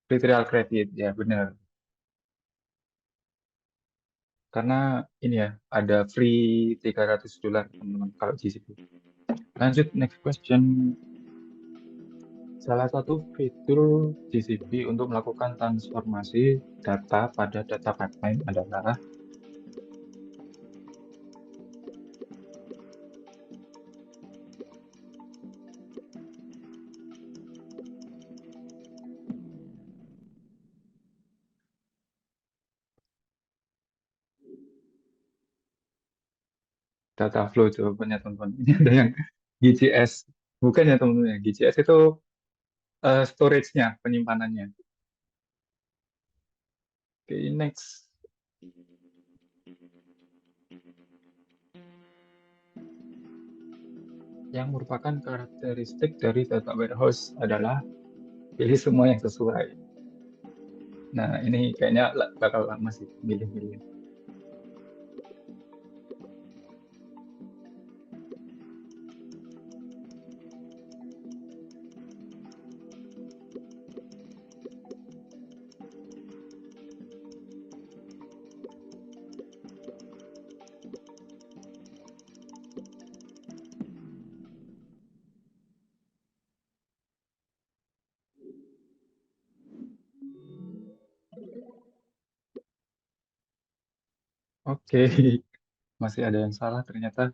[SPEAKER 1] Free trial credit, ya benar. Karena ini ya, ada free $300 teman-teman kalau GCP. Lanjut, next question. Salah satu fitur GCP untuk melakukan transformasi data pada data pipeline adalah data flow jawabannya teman-teman. Ini ada yang GCS. Bukan ya teman-teman ya. GCS itu storage-nya, penyimpanannya. Oke, next. Yang merupakan karakteristik dari data warehouse adalah pilih semua yang sesuai. Nah, ini kayaknya bakal lama sih milih-milih. Oke, masih ada yang salah ternyata.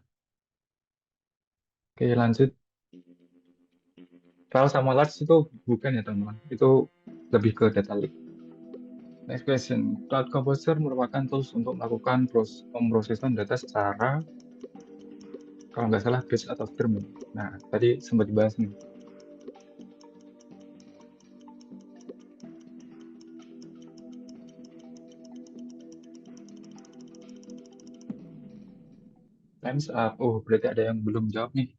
[SPEAKER 1] Oke, lanjut. Raw sama large itu bukan ya teman-teman. Itu lebih ke data lake. Next question. Cloud Composer merupakan tools untuk melakukan pemrosesan data secara, kalau nggak salah, batch atau stream. Nah, tadi sempat dibahas nih. Time's up. Oh, berarti ada yang belum jawab nih.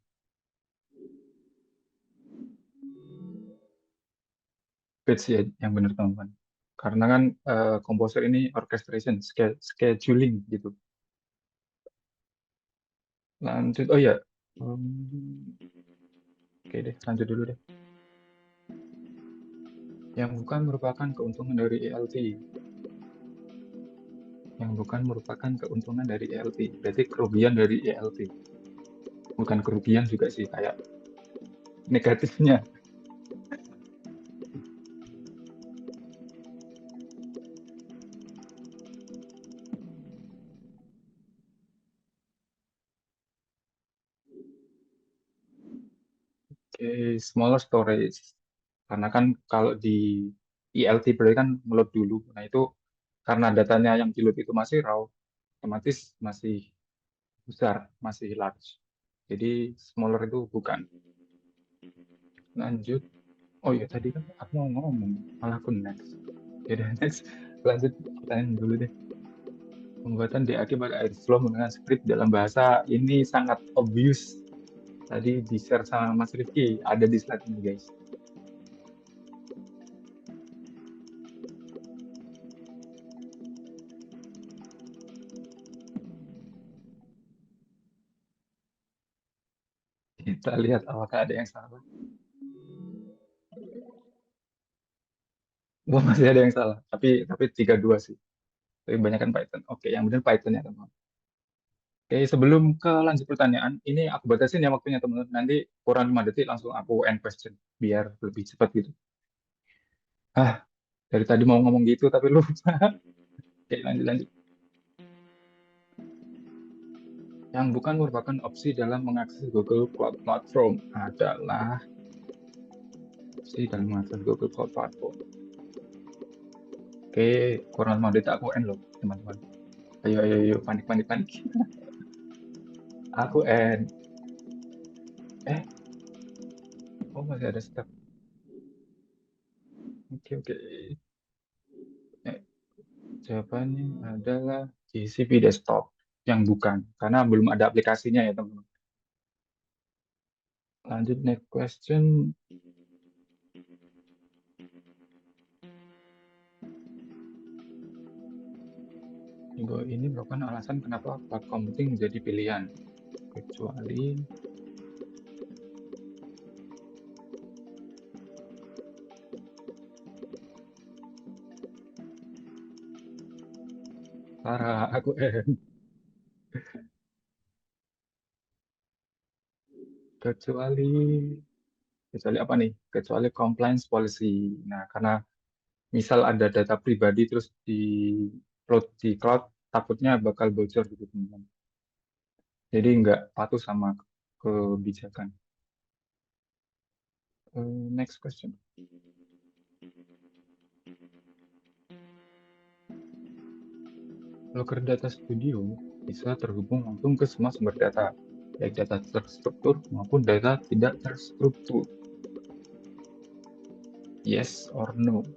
[SPEAKER 1] Batch ya, yang benar teman-teman. Karena kan Composer ini orchestration, scheduling gitu. Lanjut. Oh ya. Oke deh, lanjut dulu deh. Yang bukan merupakan keuntungan dari ELT. Yang bukan merupakan keuntungan dari ELT. Berarti kerugian dari ELT. Bukan kerugian juga sih, kayak negatifnya. Oke, smaller storage. Karena kan kalau di ELT berarti kan ngeload dulu. Nah itu karena datanya yang di load itu masih raw, otomatis masih besar, masih large. Jadi smaller itu bukan. Lanjut. Oh iya tadi kan aku mau ngomong, malah aku next. Jadi next, lanjut pertanyaan dulu deh. Pembuatan DAG pada Airflow menggunakan script dalam bahasa ini sangat obvious. Tadi di share sama Mas Rifki, ada di slide ini guys. Kita lihat apakah ada yang salah. Wah, masih ada yang salah. Tapi 3-2 sih. Tapi banyak kan Python. Oke, yang benar Python ya teman-teman. Oke, sebelum ke lanjut pertanyaan, ini aku batasin ya waktunya teman-teman. Nanti kurang 5 detik langsung aku end question. Biar lebih cepat gitu. Ah, dari tadi mau ngomong gitu tapi lupa. Oke, lanjut. Yang bukan merupakan opsi dalam mengakses Google Cloud Platform adalah opsi dalam mengakses Google Cloud Platform. Oke, kurang 5 detik aku end loh, teman-teman. Ayo, ayo, ayo, panik, panik, panik. Aku N. Eh, oh masih ada step. Oke, oke. Eh, jawabannya adalah GCP desktop. Yang bukan, karena belum ada aplikasinya ya teman-teman. Lanjut next question. Bahwa ini merupakan alasan kenapa cloud computing menjadi pilihan. Kecuali Sarah, aku N. Kecuali kecuali apa nih? Kecuali compliance policy. Nah, karena misal ada data pribadi terus upload di cloud, takutnya bakal bocor gitu teman-teman. Jadi nggak patuh sama kebijakan. Next question. Locker Data Studio bisa terhubung langsung ke semua sumber data, baik data terstruktur maupun data tidak terstruktur. Yes or no?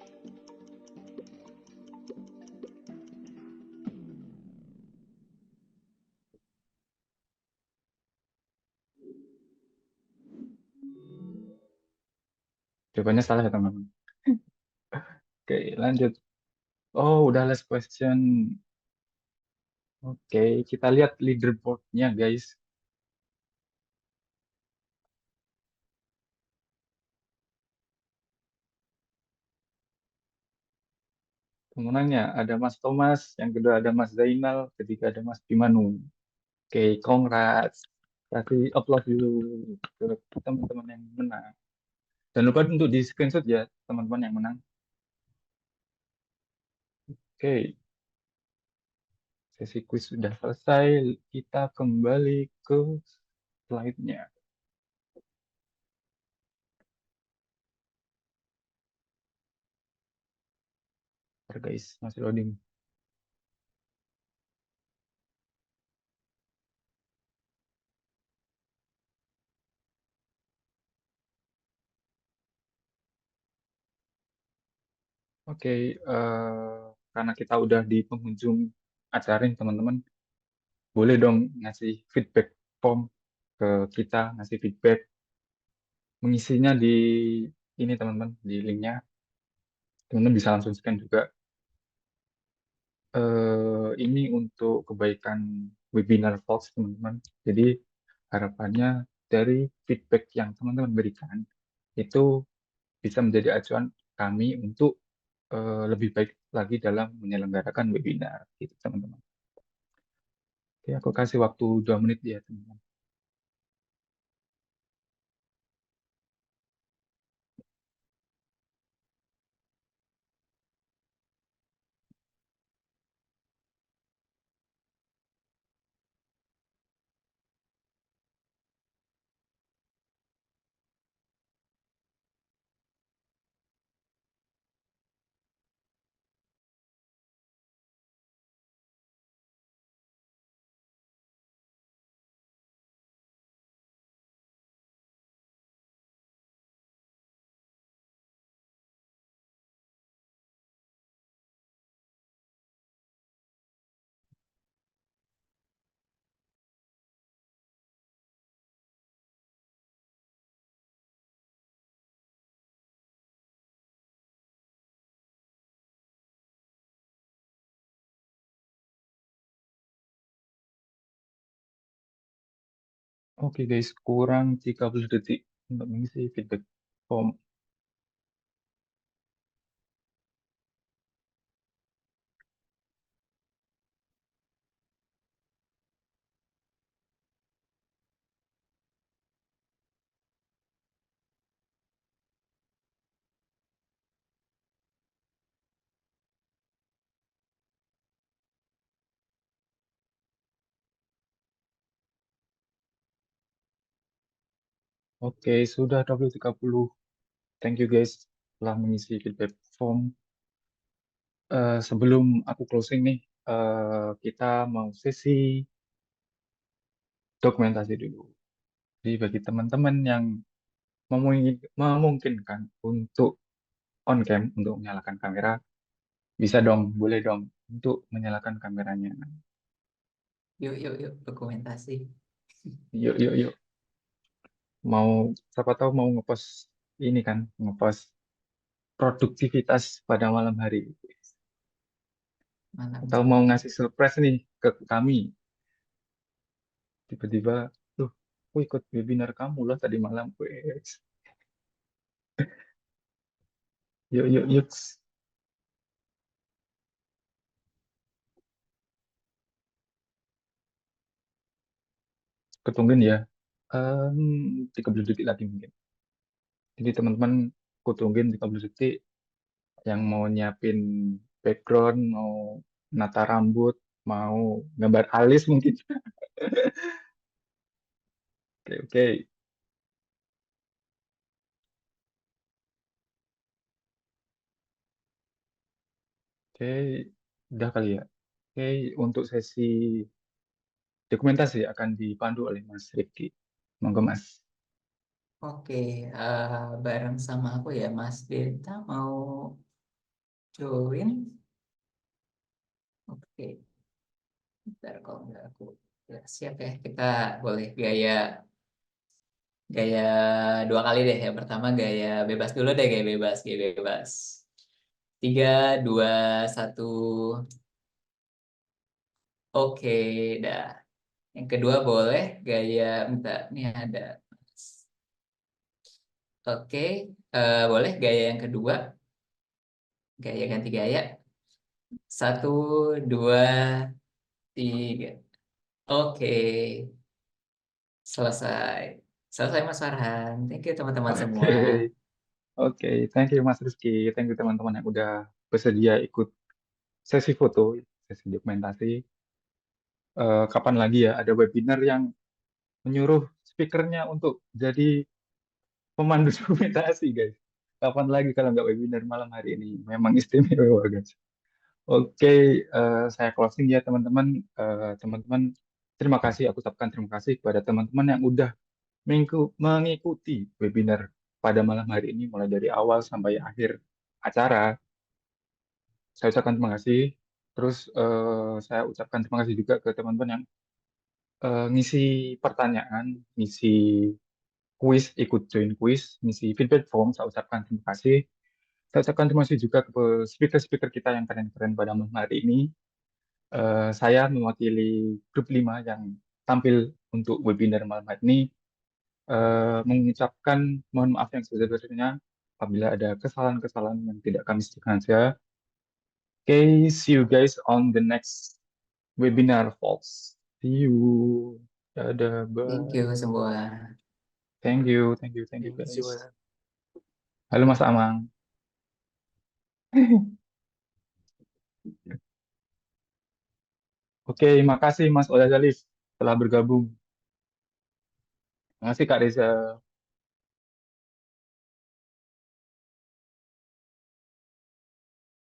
[SPEAKER 1] Jawabannya salah ya teman-teman. Oke, lanjut. Oh, udah last question. Oke, kita lihat leaderboardnya guys. Pemenangnya ada Mas Thomas, yang kedua ada Mas Zainal, ketiga ada Mas Bimanu. Oke, congrats. Kasih applause dulu ke teman-teman yang menang. Jangan lupa untuk di screenshot ya teman-teman yang menang. Oke, sesi quiz sudah selesai. Kita kembali ke slide-nya. Bentar, guys, masih loading. Oke, karena kita udah di penghujung acara nih teman-teman, boleh dong ngasih feedback form ke kita, ngasih feedback, mengisinya di ini teman-teman, di linknya. Teman-teman bisa langsung scan juga. Ini untuk kebaikan webinar Talks teman-teman. Jadi harapannya dari feedback yang teman-teman berikan itu bisa menjadi acuan kami untuk lebih baik lagi dalam menyelenggarakan webinar gitu teman-teman. Oke, aku kasih waktu 2 menit ya teman-teman. Oke guys, kurang 30 detik untuk mengisi feedback form. Oke, sudah 20.30. Thank you guys telah mengisi feedback form. Sebelum aku closing nih, kita mau sesi dokumentasi dulu. Jadi bagi teman-teman yang memungkinkan untuk on cam, untuk menyalakan kamera, bisa dong, boleh dong untuk menyalakan kameranya.
[SPEAKER 4] Yuk, yuk, yuk, dokumentasi.
[SPEAKER 1] Yuk, yuk, yuk. Mau, siapa tahu mau ngepost ini kan, ngepost produktivitas pada malam hari.
[SPEAKER 4] Malam
[SPEAKER 1] Atau mau
[SPEAKER 4] Jumat.
[SPEAKER 1] ngasih surprise nih ke kami. Tiba-tiba, tuh, aku ikut webinar kamu loh tadi malam. Wes. Yuk, yuk, yuk. Ketungguin ya. 30 detik lagi mungkin. Jadi teman-teman kutungguin 30 detik yang mau nyiapin background, mau nata rambut, mau gambar alis mungkin. Oke, oke. Oke, udah kali ya. Oke, untuk sesi dokumentasi akan dipandu oleh Mas Rifki. Monggo Mas.
[SPEAKER 4] Oke, bareng sama aku ya, Mas Denta mau join. Oke, bentar kalau nggak aku ya, siap ya. Kita boleh gaya gaya dua kali deh. Yang pertama gaya bebas dulu deh, gaya bebas. 3, 2, 1. Oke, dah. Yang kedua boleh gaya, bentar, ini ada. Oke, boleh gaya yang kedua, gaya ganti gaya. 1, 2, 3. Oke, selesai. Selesai Mas Farhan. Thank you teman-teman
[SPEAKER 1] Oke,
[SPEAKER 4] semua.
[SPEAKER 1] oke. Thank you Mas Rizky. Thank you teman-teman yang udah bersedia ikut sesi foto, sesi dokumentasi. Kapan lagi ya ada webinar yang menyuruh speakernya untuk jadi pemandu dokumentasi, guys. Kapan lagi kalau nggak webinar malam hari ini? Memang istimewa, guys. Oke, saya closing ya teman-teman. Teman-teman, terima kasih. Aku ucapkan terima kasih kepada teman-teman yang udah mengikuti webinar pada malam hari ini, mulai dari awal sampai akhir acara. Saya ucapkan terima kasih. Terus saya ucapkan terima kasih juga ke teman-teman yang ngisi pertanyaan, ngisi kuis, ikut join kuis, ngisi feedback form. Saya ucapkan terima kasih. Saya ucapkan terima kasih juga ke speaker-speaker kita yang keren-keren pada malam hari ini. Saya mewakili grup 5 yang tampil untuk webinar malam hari ini, mengucapkan mohon maaf yang sebesar-besarnya apabila ada kesalahan-kesalahan yang tidak kami sengaja. Okay, see you guys on the next webinar, folks. See you. Dadah,
[SPEAKER 4] Thank
[SPEAKER 1] bye.
[SPEAKER 4] you semua.
[SPEAKER 1] Thank you,
[SPEAKER 3] Thank you,
[SPEAKER 1] guys.
[SPEAKER 3] Mas.
[SPEAKER 1] Halo Mas Amang. Oke, makasih Mas Oya Zalif telah bergabung. Makasih Kak Reza.